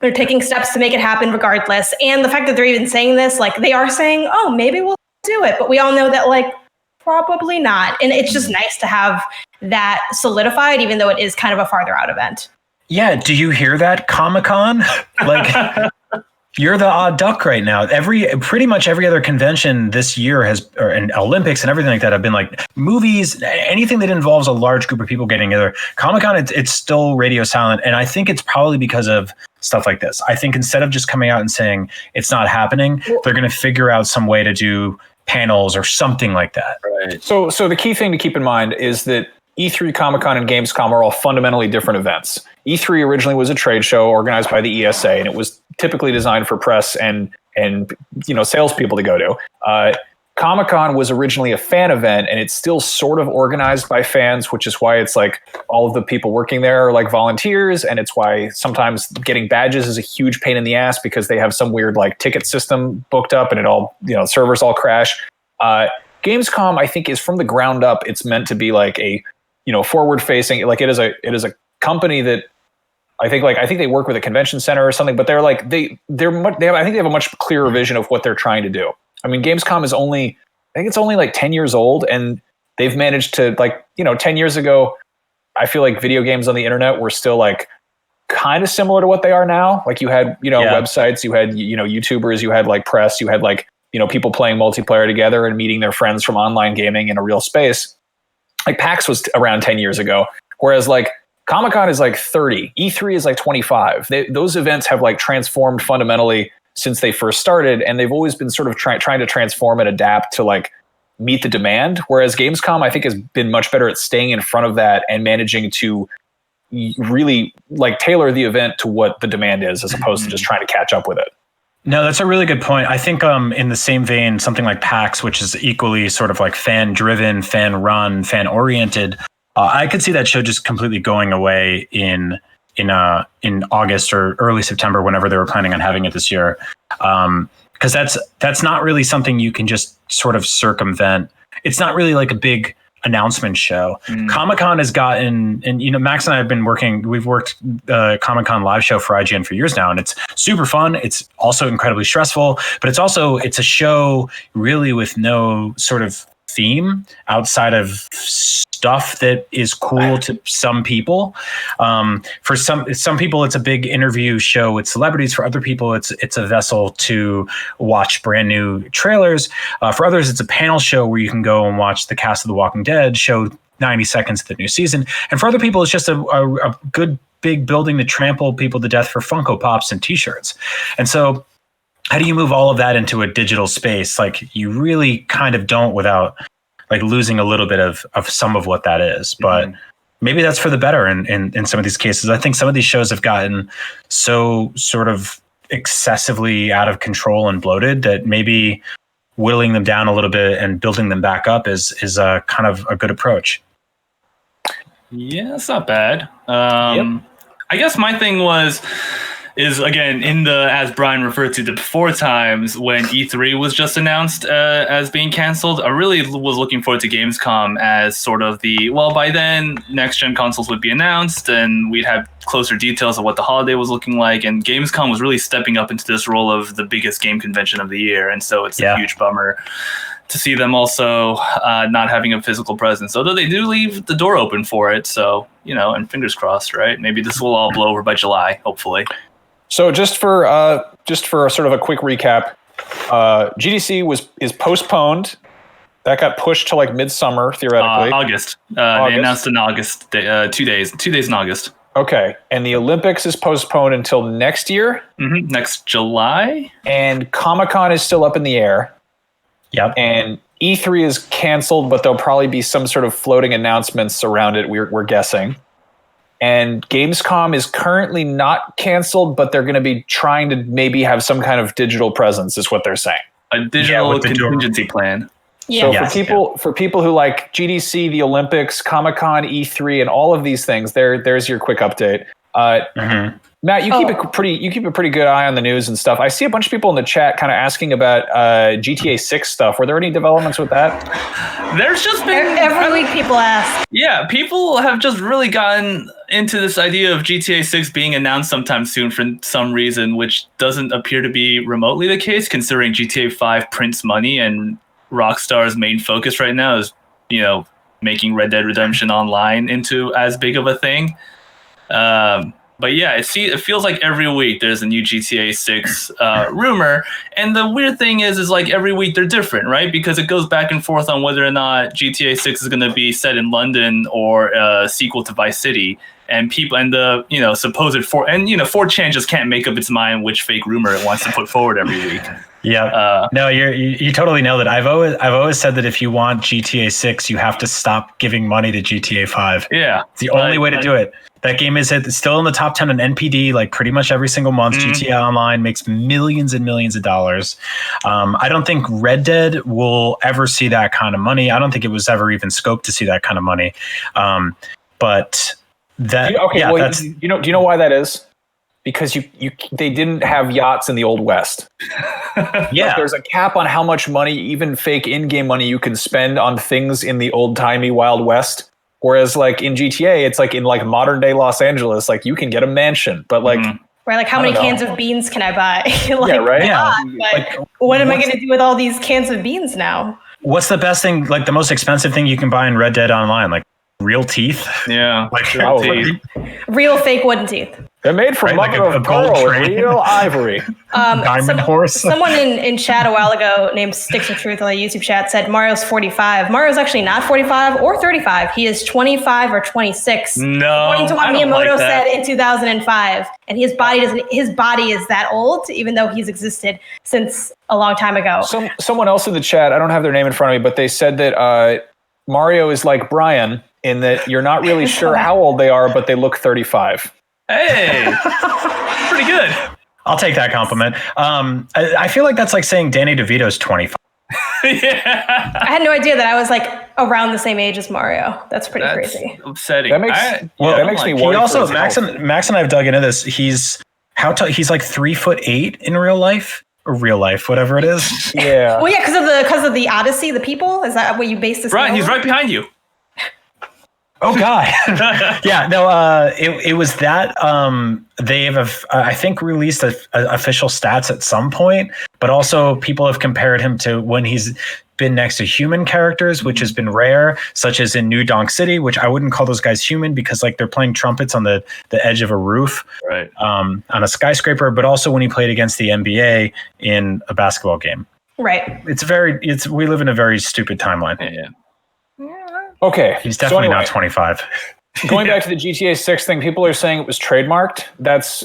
They're taking steps to make it happen regardless. And the fact that they're even saying this, they are saying, oh, maybe we'll do it. But we all know that probably not. And it's just nice to have that solidified, even though it is kind of a farther out event. Yeah, do you hear that, ComicCon? You're the odd duck right now. Pretty much every other convention this year and Olympics and everything like that have been movies, anything that involves a large group of people getting together. Comic-Con, it's still radio silent, and I think it's probably because of stuff like this. I think instead of just coming out and saying it's not happening, they're going to figure out some way to do panels or something like that. Right. So the key thing to keep in mind is that E3, Comic-Con, and GamesCom are all fundamentally different events. E3 originally was a trade show organized by the ESA, and it was typically designed for press and salespeople to go to. Comic-Con was originally a fan event, and it's still sort of organized by fans, which is why it's all of the people working there are volunteers, and it's why sometimes getting badges is a huge pain in the ass because they have some weird ticket system booked up, and it all servers all crash. Gamescom, I think, is from the ground up. It's meant to be a forward-facing, it is a company that I think they work with a convention center or something, but they're I think they have a much clearer vision of what they're trying to do. I mean, Gamescom is only 10 years old, and they've managed to 10 years ago, I feel video games on the internet were still kind of similar to what they are now. You had, websites, you had, YouTubers, you had press, you had people playing multiplayer together and meeting their friends from online gaming in a real space. PAX was around 10 years ago, whereas Comic-Con is 30, E3 is 25. Those events have transformed fundamentally since they first started, and they've always been sort of trying to transform and adapt to meet the demand. Whereas Gamescom, I think, has been much better at staying in front of that and managing to really tailor the event to what the demand is, as opposed to just trying to catch up with it. No, that's a really good point. I think in the same vein, something like PAX, which is equally sort of fan-driven, fan-run, fan-oriented, I could see that show just completely going away in August or early September, whenever they were planning on having it this year. Because that's not really something you can just sort of circumvent. It's not really like a big announcement show. ComicCon has gotten, and Max and I have been we've worked ComicCon live show for IGN for years now, and it's super fun. It's also incredibly stressful, but it's a show really with no sort of theme outside of stuff that is cool to some people. For some people, it's a big interview show with celebrities. For other people, it's a vessel to watch brand new trailers. For others, it's a panel show where you can go and watch the cast of The Walking Dead show 90 seconds of the new season. And for other people, it's just a good big building to trample people to death for Funko Pops and T-shirts. And so how do you move all of that into a digital space? Like, you really kind of don't without like losing a little bit of some of what that is. But maybe that's for the better in some of these cases. I think some of these shows have gotten so sort of excessively out of control and bloated that maybe whittling them down a little bit and building them back up is a kind of a good approach. Yeah, it's not bad. I guess my thing is again as Brian referred to the before times when E3 was just announced as being canceled. I really was looking forward to Gamescom as sort of by then next-gen consoles would be announced and we'd have closer details of what the holiday was looking like. And Gamescom was really stepping up into this role of the biggest game convention of the year. And so it's a huge bummer to see them also not having a physical presence, although they do leave the door open for it. So, and fingers crossed, right? Maybe this will all blow over by July, hopefully. So just for sort of a quick recap, GDC is postponed. That got pushed to like midsummer theoretically. August. They announced in August. 2 days in August. Okay, and the Olympics is postponed until next year. Next July. And Comic-Con is still up in the air. Yep. And E3 is canceled, but there'll probably be some sort of floating announcements around it. We're guessing. And Gamescom is currently not canceled, but they're going to be trying to maybe have some kind of digital presence, is what they're saying. A digital contingency plan. Yeah. So for people who like GDC, the Olympics, Comic-Con, E3, and all of these things, there's your quick update. Matt, you keep a pretty good eye on the news and stuff. I see a bunch of people in the chat kind of asking about GTA 6 stuff. Were there any developments with that? There's just been every week people ask. Yeah, people have just really gotten into this idea of GTA 6 being announced sometime soon for some reason, which doesn't appear to be remotely the case, considering GTA 5 prints money and Rockstar's main focus right now is, making Red Dead Redemption Online into as big of a thing. But yeah, it feels like every week there's a new GTA 6 rumor. And the weird thing is like every week they're different, right? Because it goes back and forth on whether or not GTA 6 is going to be set in London or a sequel to Vice City. And people and the supposed 4chan just can't make up its mind which fake rumor it wants to put forward every week. Yeah. No, you totally nailed it. I've always said that if you want GTA 6, you have to stop giving money to GTA 5. Yeah. It's the only way to do it. That game is still in the top 10 on NPD like pretty much every single month. GTA Online makes millions and millions of dollars. I don't think Red Dead will ever see that kind of money. I don't think it was ever even scoped to see that kind of money. But that do you know why that is? Because they didn't have yachts in the Old West. Yeah. Like there's a cap on how much money, even fake in-game money, you can spend on things in the old-timey Wild West. Whereas like in GTA, it's like in like modern day Los Angeles, like you can get a mansion, but like right, like how many cans of beans can I buy? Like, yeah, right. Yeah. What am I going to do with all these cans of beans now? What's the best thing? Like the most expensive thing you can buy in Red Dead Online? Like real teeth. Yeah, like real teeth. Real fake wooden teeth. They're made from mother of pearl and real ivory. Diamond horse. Someone in chat a while ago named Sticks of Truth on the YouTube chat said Mario's 45. Mario's actually not 45 or 35. He is 25 or 26. No, according to what Miyamoto said in 2005. And his body is that old, even though he's existed since a long time ago. Someone else in the chat, I don't have their name in front of me, but they said that Mario is like Brian in that you're not really sure how old they are, but they look 35. Hey, pretty good. I'll take that compliment. I feel like that's like saying Danny DeVito's 25. Yeah. I had no idea that I was like around the same age as Mario. That's pretty crazy. Upsetting. That makes me worry. He also for his Max health. and I've dug into this. He's he's like 3'8" in real life. Or real life, whatever it is. Yeah. Well, yeah, because of the Odyssey, the people. Is that what you based this? Right, on? he's right behind you. Oh God. Yeah, no, it was that they have I think released official stats at some point, but also people have compared him to when he's been next to human characters, which has been rare, such as in New Donk City, which I wouldn't call those guys human because like they're playing trumpets on the edge of a roof, right, on a skyscraper, but also when he played against the NBA in a basketball game. Right. We live in a very stupid timeline. Yeah. Okay. He's definitely so anyway, not 25. Going back to the GTA 6 thing, people are saying it was trademarked. That's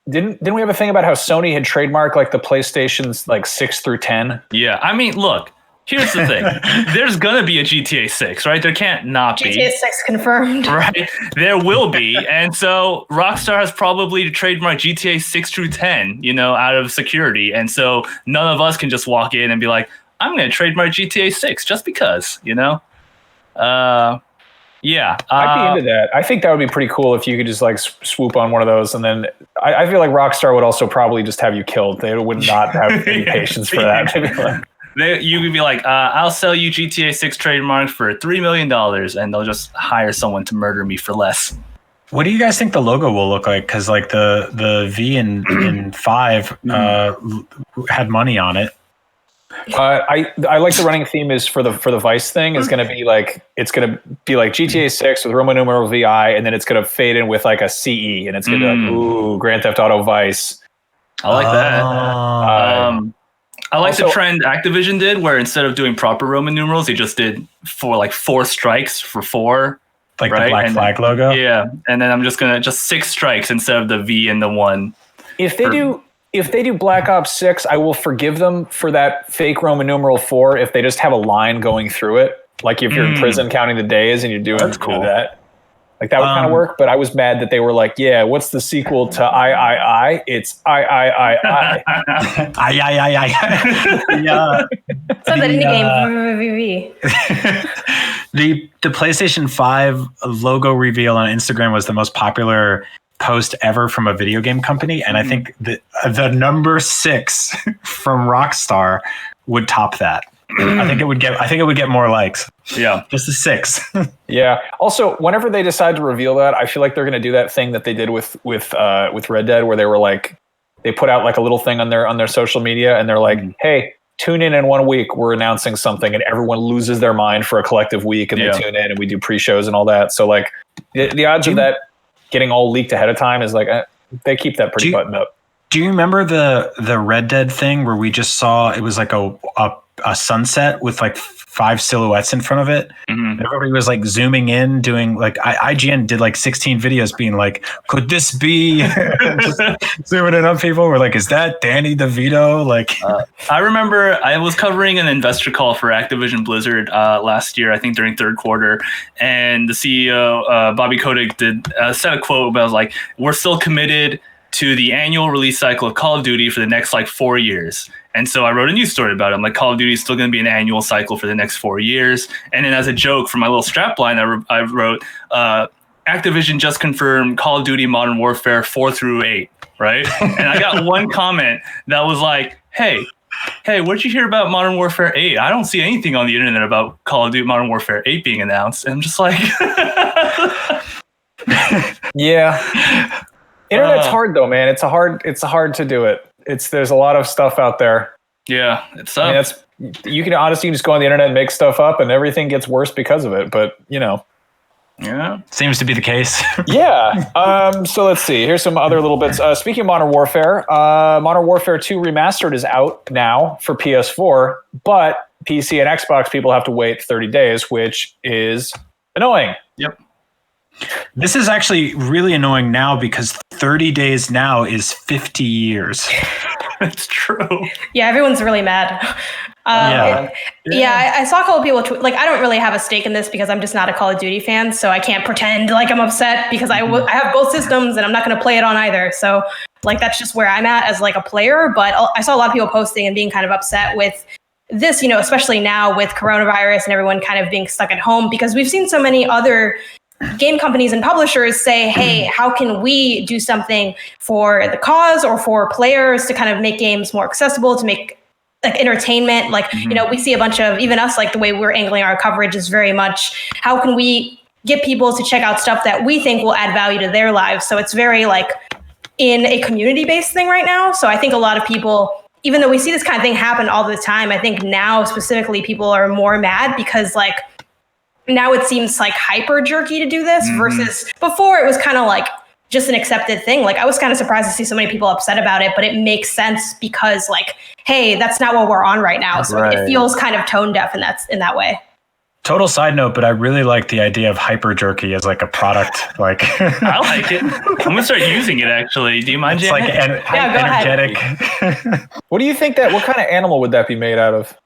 didn't we have a thing about how Sony had trademarked like the PlayStation's like 6 through 10? Yeah. I mean, look, here's the thing. There's gonna be a GTA 6, right? There can't not be. GTA 6 confirmed. Right. There will be. And so Rockstar has probably trademarked GTA 6 through 10, out of security. And so none of us can just walk in and be like, I'm gonna trademark GTA 6 just because, Yeah, I'd be into that. I think that would be pretty cool if you could just like swoop on one of those, and then I feel like Rockstar would also probably just have you killed. They would not have any patience for that. You could be like, I'll sell you GTA 6 trademark for $3 million, and they'll just hire someone to murder me for less. What do you guys think the logo will look like? Because like the V in 5 had money on it. I like the running theme is for the Vice thing is going to be like GTA 6 with Roman numeral VI, and then it's going to fade in with like a CE, and it's going to be like ooh, Grand Theft Auto Vice. I like that. I like also, the trend Activision did, where instead of doing proper Roman numerals, he just did 4 strikes for 4, like right? the Black Flag logo. Yeah, and then I'm just gonna 6 strikes instead of the V and the 1. If they do Black Ops 6, I will forgive them for that fake Roman numeral 4 if they just have a line going through it. Like if you're in prison counting the days and you're doing that. Like that would kind of work, but I was mad that they were like, yeah, what's the sequel to I? It's I. Yeah. So that indie game. The PlayStation 5 logo reveal on Instagram was the most popular post ever from a video game company, and I think the number 6 from Rockstar would top that. I think it would get more likes. Yeah, just a 6. Yeah. Also, whenever they decide to reveal that, I feel like they're going to do that thing that they did with Red Dead, where they were like, they put out like a little thing on their social media, and they're like, hey, tune in 1 week, we're announcing something, and everyone loses their mind for a collective week, and they tune in, and we do pre-shows and all that. So like, the odds of that getting all leaked ahead of time is like they keep that pretty buttoned up. Do you remember the Red Dead thing where we just saw it was like a sunset with like 5 silhouettes in front of it? Mm-hmm. Everybody was like zooming in, doing like IGN did like 16 videos being like, could this be? Just zooming in on people. We're like, is that Danny DeVito? Like, I remember I was covering an investor call for Activision Blizzard last year, I think during third quarter, and the CEO Bobby Kotick said a quote about like, we're still committed to the annual release cycle of Call of Duty for the next like 4 years. And so I wrote a news story about it. I'm like, Call of Duty is still going to be an annual cycle for the next 4 years. And then as a joke for my little strapline, I wrote, Activision just confirmed Call of Duty Modern Warfare 4 through 8, right? And I got one comment that was like, hey, where'd you hear about Modern Warfare 8? I don't see anything on the internet about Call of Duty Modern Warfare 8 being announced. And I'm just like... Yeah. Internet's hard though, man. It's hard to do it. There's a lot of stuff out there. Yeah, it's I mean, you can just go on the internet and make stuff up, and everything gets worse because of it. But yeah, seems to be the case. Yeah. So let's see. Here's some other little bits. Speaking of Modern Warfare, Modern Warfare 2 Remastered is out now for PS4, but PC and Xbox people have to wait 30 days, which is annoying. Yep. This is actually really annoying now because 30 days now is 50 years. It's true. Yeah, everyone's really mad. I saw a couple people like, I don't really have a stake in this because I'm just not a Call of Duty fan, so I can't pretend like I'm upset because I have both systems and I'm not going to play it on either. So like that's just where I'm at as like a player. But I saw a lot of people posting and being kind of upset with this, especially now with coronavirus and everyone kind of being stuck at home, because we've seen so many other game companies and publishers say, hey, how can we do something for the cause or for players to kind of make games more accessible, to make like entertainment, like, we see a bunch of, even us, like the way we're angling our coverage is very much, how can we get people to check out stuff that we think will add value to their lives? So it's very like in a community-based thing right now. So I think a lot of people, even though we see this kind of thing happen all the time, I think now specifically people are more mad because like now it seems like hyper jerky to do this versus before it was kind of like just an accepted thing. Like I was kind of surprised to see so many people upset about it, but it makes sense because like, hey, that's not what we're on right now. So it feels kind of tone deaf in that way. Total side note, but I really like the idea of hyper jerky as like a product. Like I like it. I'm gonna start using it actually. Do you mind? It's like energetic. What do you think what kind of animal would that be made out of?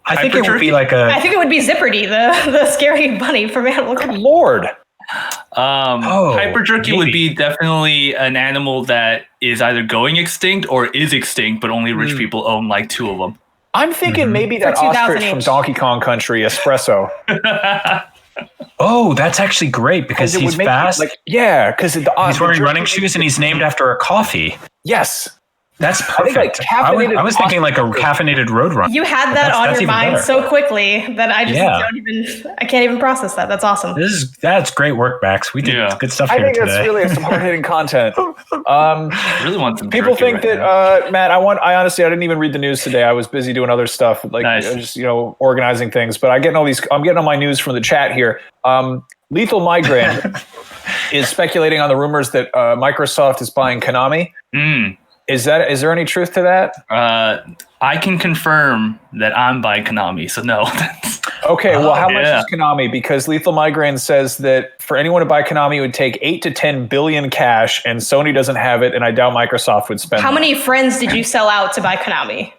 I think it would be like I think it would be Zipperty, the scary bunny from Animal Crossing. Lord. Hyper jerky would be definitely an animal that is either going extinct or is extinct, but only rich people own like 2 of them. I'm thinking maybe that ostrich from Donkey Kong Country, Espresso. Oh, that's actually great because he's fast. Because he's wearing running shoes and he's named after a coffee. Yes. That's perfect. I was thinking like a caffeinated Roadrunner. You had that on your mind so quickly that I just I can't even process that. That's awesome. That's great work, Max. We did good stuff here today. I think that's really some hard-hitting content. Really want some people think that Matt, I honestly didn't even read the news today. I was busy doing other stuff, just organizing things. But I'm getting all my news from the chat here. Lethal Migraine is speculating on the rumors that Microsoft is buying Konami. Is there any truth to that? I can confirm that I'm by Konami, so no. Okay, well, how much is Konami? Because Lethal Migraine says that for anyone to buy Konami, it would take 8 to 10 billion cash, and Sony doesn't have it, and I doubt Microsoft would spend. How many friends did you sell out to buy Konami?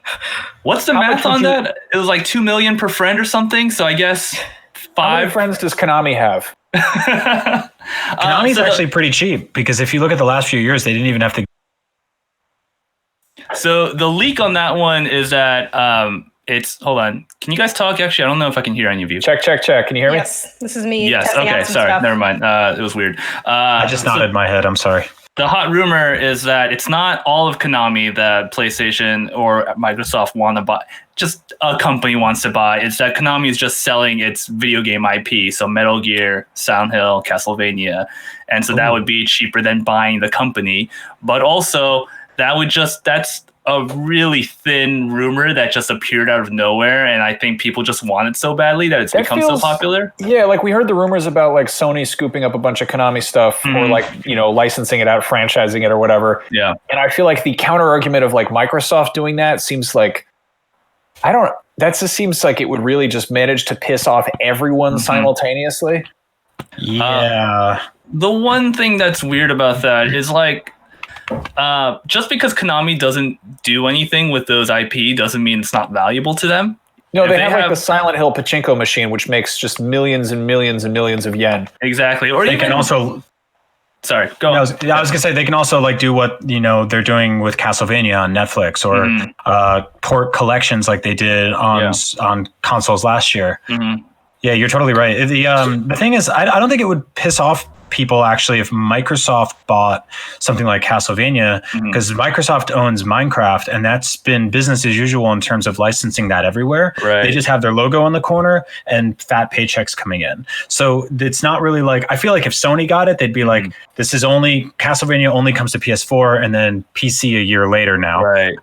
What's the math on that? It was like 2 million per friend or something, so I guess 5. How many friends does Konami have? Konami's actually pretty cheap, because if you look at the last few years, they didn't even have to. So the leak on that one is that hold on. Can you guys talk? Actually, I don't know if I can hear any of you. Check. Can you hear me? Yes, this is me. Yes. Okay. Sorry. Never mind. It was weird. I just nodded my head. I'm sorry. The hot rumor is that it's not all of Konami that PlayStation or Microsoft want to buy. Just a company wants to buy. It's that Konami is just selling its video game IP. So Metal Gear, Silent Hill, Castlevania. And so that would be cheaper than buying the company. But also, that's a really thin rumor that just appeared out of nowhere, and I think people just want it so badly that it's become so popular. Yeah, like we heard the rumors about like Sony scooping up a bunch of Konami stuff or like, licensing it out, franchising it or whatever. Yeah. And I feel like the counter argument of like Microsoft doing that seems like seems like it would really just manage to piss off everyone simultaneously. Yeah. The one thing that's weird about that is like, just because Konami doesn't do anything with those IP doesn't mean it's not valuable to them. No, they have like the Silent Hill pachinko machine, which makes just millions and millions and millions of yen. Exactly. Or they can also. Sorry, go on. I was gonna say they can also like do what they're doing with Castlevania on Netflix or port collections like they did on consoles last year. Yeah, you're totally right. The thing is, I don't think it would piss off people actually if Microsoft bought something like Castlevania, because Microsoft owns Minecraft and that's been business as usual in terms of licensing that everywhere. Right. They just have their logo on the corner and fat paychecks coming in. So it's not really like, I feel like if Sony got it, they'd be like, Castlevania only comes to PS4 and then PC a year later now. Right.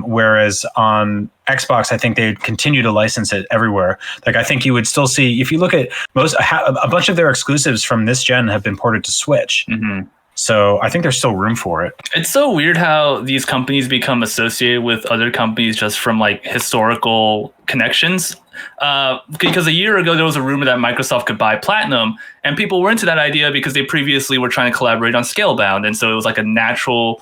Whereas on Xbox, I think they'd continue to license it everywhere. Like I think you would still see, if you look at a bunch of their exclusives from this gen have been ported to Switch. So I think there's still room for it. It's so weird how these companies become associated with other companies just from like historical connections. Because a year ago, there was a rumor that Microsoft could buy Platinum, and people were into that idea because they previously were trying to collaborate on Scalebound. And so it was like a natural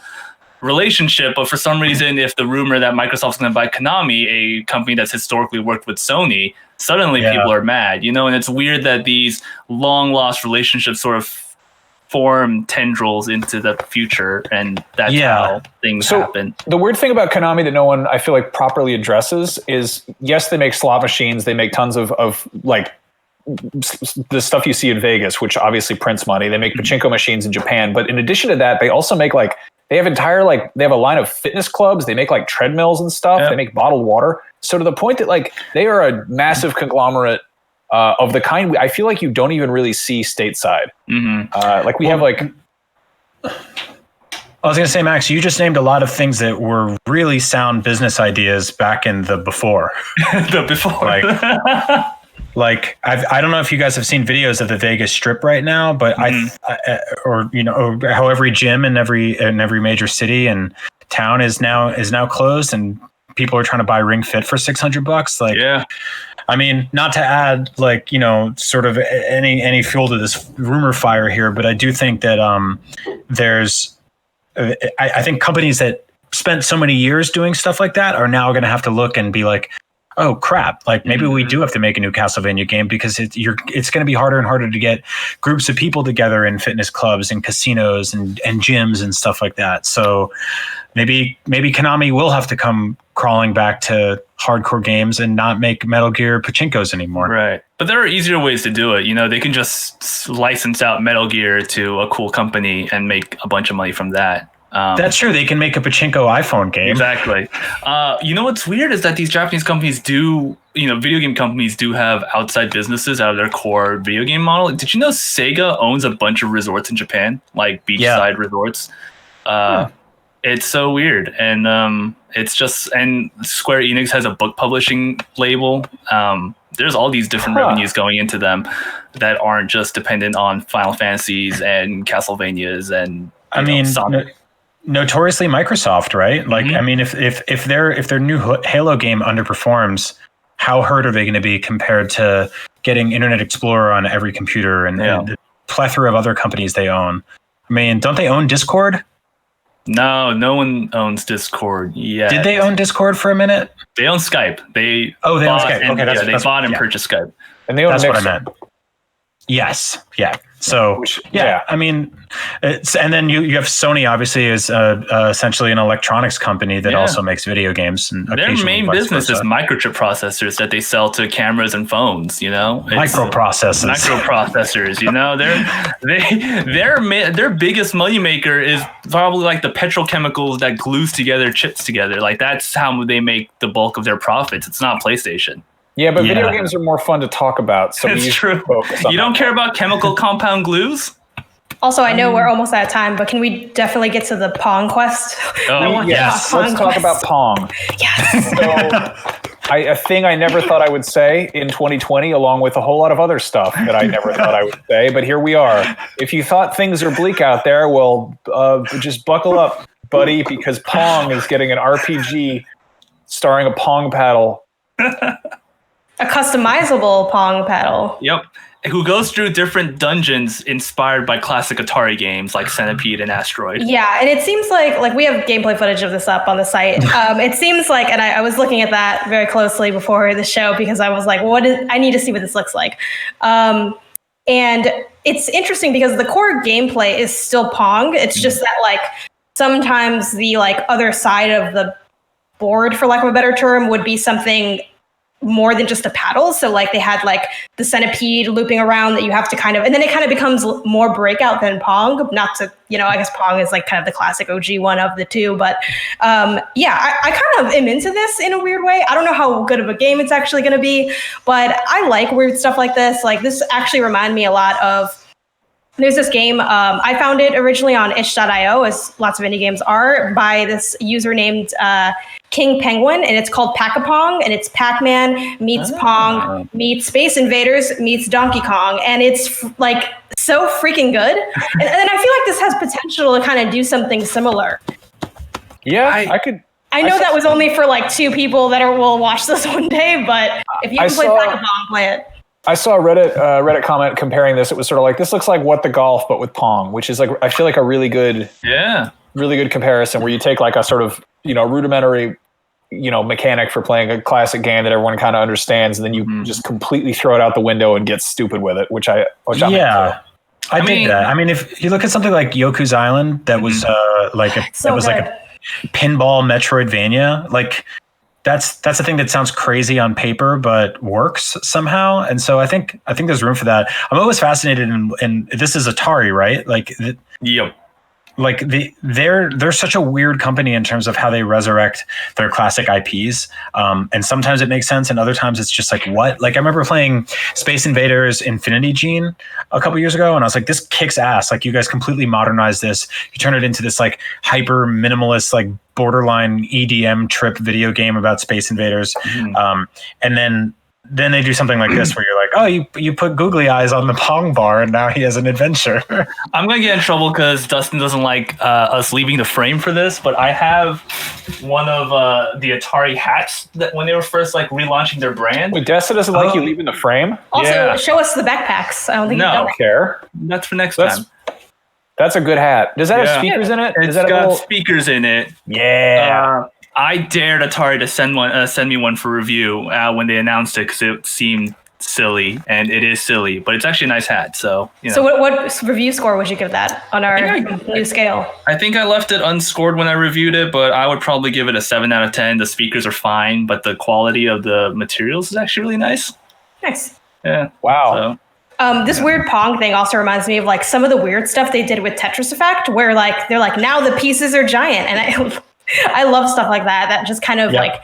relationship. But for some reason, if the rumor that Microsoft's going to buy Konami, a company that's historically worked with Sony, suddenly people are mad, and it's weird that these long lost relationships sort of form tendrils into the future, and that's how things happen. The weird thing about Konami that no one, I feel like, properly addresses is, yes, they make slot machines, they make tons of like the stuff you see in Vegas, which obviously prints money. They make pachinko machines in Japan, but in addition to that, they also make like they have a line of fitness clubs. They make like treadmills and stuff. Yep. They make bottled water. So to the point that like they are a massive conglomerate of the kind I feel like you don't even really see stateside. Like we have like. I was going to say, Max, you just named a lot of things that were really sound business ideas back in the before. Like I don't know if you guys have seen videos of the Vegas Strip right now, but or how every gym in every major city and town is now closed, and people are trying to buy Ring Fit for $600. Like, yeah. I mean, not to add like, sort of any fuel to this rumor fire here, but I do think that there's, I think companies that spent so many years doing stuff like that are now going to have to look and be like, oh crap, like maybe we do have to make a new Castlevania game, because it's going to be harder and harder to get groups of people together in fitness clubs and casinos and gyms and stuff like that. So maybe Konami will have to come crawling back to hardcore games and not make Metal Gear Pachinkos anymore. Right. But there are easier ways to do it. They can just license out Metal Gear to a cool company and make a bunch of money from that. That's true. They can make a pachinko iPhone game. Exactly. What's weird is that these Japanese companies video game companies do have outside businesses out of their core video game model. Did you know Sega owns a bunch of resorts in Japan, like beachside resorts? It's so weird. And it's just, and Square Enix has a book publishing label. There's all these different revenues going into them that aren't just dependent on Final Fantasies and Castlevanias and Sonic. Notoriously Microsoft, right? Like, I mean, if their new Halo game underperforms, how hurt are they going to be compared to getting Internet Explorer on every computer and the plethora of other companies they own? I mean, don't they own Discord? No one owns Discord yet. Did they own Discord for a minute? They own Skype. They own Skype. Okay, they bought and purchased Skype. And they own That's Mixer. what I meant. Yes. Yeah. So I mean, and then you have Sony, obviously, is essentially an electronics company that also makes video games. And their main business is microchip processors that they sell to cameras and phones. Microprocessors. Their biggest money maker is probably like the petrochemicals that glues together chips together. Like that's how they make the bulk of their profits. It's not PlayStation. Yeah, but video games are more fun to talk about. So it's true. You don't care about chemical compound glues? Also, I know we're almost out of time, but can we definitely get to the Pong quest? Oh, yes. Let's talk about Pong. Yes. So, a thing I never thought I would say in 2020, along with a whole lot of other stuff that I never thought I would say, but here we are. If you thought things are bleak out there, well, just buckle up, buddy, because Pong is getting an RPG starring a Pong paddle. A customizable Pong paddle. Yep. Who goes through different dungeons inspired by classic Atari games like Centipede and Asteroid. Yeah, and it seems like we have gameplay footage of this up on the site. It seems like, and I was looking at that very closely before the show because I was like, I need to see what this looks like. And it's interesting because the core gameplay is still Pong. It's just that like sometimes the like other side of the board, for lack of a better term, would be something more than just a paddle. So like they had like the centipede looping around that you have to and then it kind of becomes more breakout than Pong. Not to, I guess Pong is like kind of the classic OG one of the two, but I kind of am into this in a weird way. I don't know how good of a game it's actually going to be, but I like weird stuff like this. Like this actually reminded me a lot of, there's this game, I found it originally on itch.io, as lots of indie games are, by this user named King Penguin, and it's called Pac-A-Pong, and it's Pac-Man meets Pong meets Space Invaders meets Donkey Kong, and it's like so freaking good. And I feel like this has potential to kind of do something similar. Yeah, I could. I know that was only for like 2 people that will watch this one day, but if you haven't played Pac-A-Pong, play it. I saw a Reddit comment comparing this. It was sort of like, this looks like What the Golf, but with Pong, which is like, I feel like a really good comparison where you take like a sort of, rudimentary, mechanic for playing a classic game that everyone kind of understands. And then you just completely throw it out the window and get stupid with it, which I'm into. I dig that. I mean, if you look at something like Yoku's Island, that was like a pinball Metroidvania, like that's a thing that sounds crazy on paper but works somehow. And so I think there's room for that. I'm always fascinated in this is Atari, right? Like Yep. Like they're such a weird company in terms of how they resurrect their classic IPs. And sometimes it makes sense, and other times it's just like, what? Like I remember playing Space Invaders Infinity Gene a couple years ago, and I was like, this kicks ass. Like you guys completely modernized this. You turn it into this like hyper minimalist, like borderline EDM trip video game about Space Invaders. And then they do something like this where you're like, oh, you put googly eyes on the Pong bar and now he has an adventure. I'm going to get in trouble because Dustin doesn't like us leaving the frame for this, but I have one of the Atari hats that when they were first like relaunching their brand. Wait, Desta doesn't like you leaving the frame? Also, show us the backpacks. I don't think I don't care. That's for next time. That's a good hat. Does that have speakers in it? It's got speakers in it. Yeah. I dared Atari to send me one for review when they announced it because it seemed silly, and it is silly, but it's actually a nice hat. So, So what review score would you give that on our new scale? I think I left it unscored when I reviewed it, but I would probably give it a 7 out of 10. The speakers are fine, but the quality of the materials is actually really nice. Nice. Yeah. Wow. So, this weird Pong thing also reminds me of like some of the weird stuff they did with Tetris Effect, where like they're like, now the pieces are giant, and I love stuff like that. That just kind of like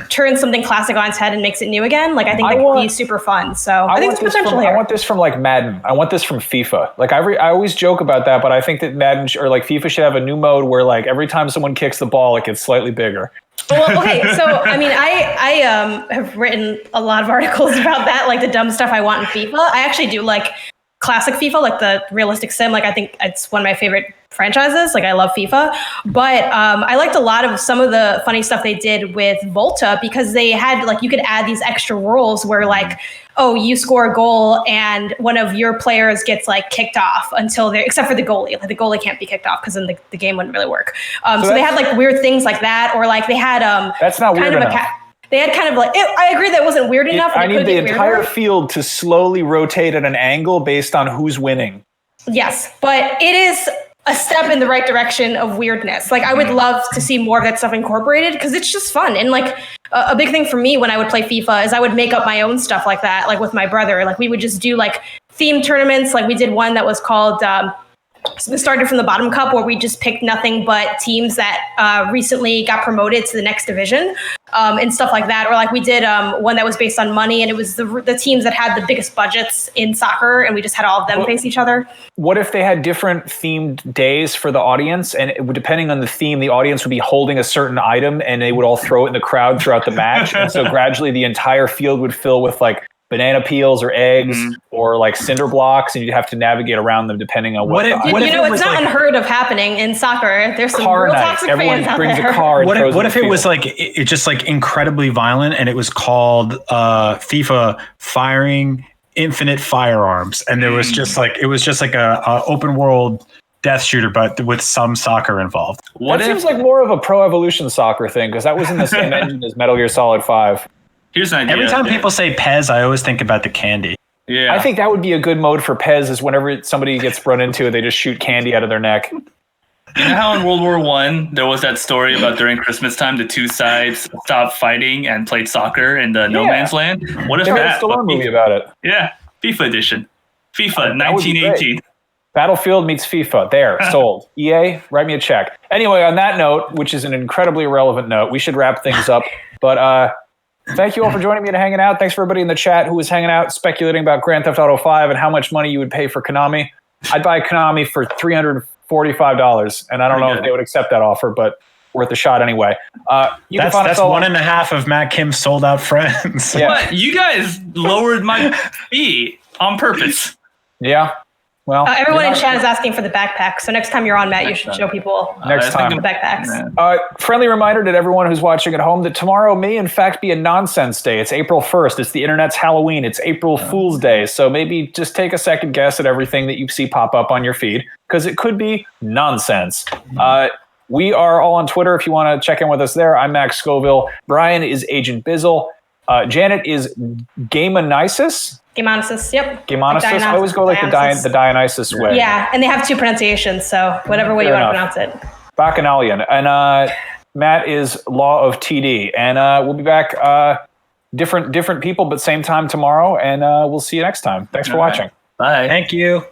turns something classic on its head and makes it new again. Like I think that could be super fun. So I think it's potential here. I want this from like Madden. I want this from FIFA. Like I always joke about that, but I think that Madden or like FIFA should have a new mode where like every time someone kicks the ball, it gets slightly bigger. Well, okay. So I mean, I have written a lot of articles about that, like the dumb stuff I want in FIFA. I actually do like classic FIFA, like the realistic sim. Like I think it's one of my favorite franchises. Like I love FIFA, but I liked a lot of some of the funny stuff they did with Volta because they had like, you could add these extra rules where like, oh, you score a goal and one of your players gets like kicked off until they're, except for the goalie. Like the goalie can't be kicked off because then the game wouldn't really work. So they had like weird things like that, or like they had that's not weird enough. They had kind of like, I agree that wasn't weird enough. I need the entire field to slowly rotate at an angle based on who's winning. Yes, but it is a step in the right direction of weirdness. Like I would love to see more of that stuff incorporated because it's just fun. And like a big thing for me when I would play FIFA is I would make up my own stuff like that, like with my brother. Like we would just do like themed tournaments. Like we did one that was called so we started from the bottom cup where we just picked nothing but teams that recently got promoted to the next division and stuff like that. Or like we did one that was based on money, and it was the teams that had the biggest budgets in soccer, and we just had all of them face each other. What if they had different themed days for the audience, and depending on the theme, the audience would be holding a certain item and they would all throw it in the crowd throughout the match. And so gradually the entire field would fill with like banana peels or eggs or like cinder blocks, and you'd have to navigate around them depending on what it's not unheard of happening in soccer. There's some real toxic fans out there. A car. What if it was like it just like incredibly violent, and it was called FIFA Firing Infinite Firearms, and there was just like it was just like a open world death shooter, but with some soccer involved. That seems like more of a Pro Evolution Soccer thing because that was in the same engine as Metal Gear Solid 5. Here's an idea. Every time people say Pez, I always think about the candy. Yeah, I think that would be a good mode for Pez. Is whenever somebody gets run into, they just shoot candy out of their neck. You know how in World War I there was that story about during Christmas time the two sides stopped fighting and played soccer in the no man's land? What if they made a Stallone movie about it? Yeah, FIFA edition. FIFA 1918. Battlefield meets FIFA. There, sold. EA, write me a check. Anyway, on that note, which is an incredibly irrelevant note, we should wrap things up. But thank you all for joining me and hanging out. Thanks for everybody in the chat who was hanging out, speculating about Grand Theft Auto 5 and how much money you would pay for Konami. I'd buy Konami for $345, and I don't know if they would accept that offer, but worth a shot anyway. That's 1.5 of Matt Kim's sold out friends. Yeah. But you guys lowered my fee on purpose. Yeah. Well, everyone in chat is asking for the backpack. So next time you're on, Matt, you should show people the backpacks. Friendly reminder to everyone who's watching at home that tomorrow may in fact be a nonsense day. It's April 1st. It's the internet's Halloween. It's April Fool's Day. So maybe just take a second guess at everything that you see pop up on your feed because it could be nonsense. We are all on Twitter if you want to check in with us there. I'm Max Scoville. Brian is Agent Bizzle. Janet is Gamonisis. Gameonisys, yep. Gameonisys? I always go like the Dionysus way. Yeah, and they have two pronunciations, so whatever way you want to pronounce it. Bacchanalian. And Matt is Law of TD. And we'll be back different people, but same time tomorrow. And we'll see you next time. Thanks for watching. Bye. Thank you.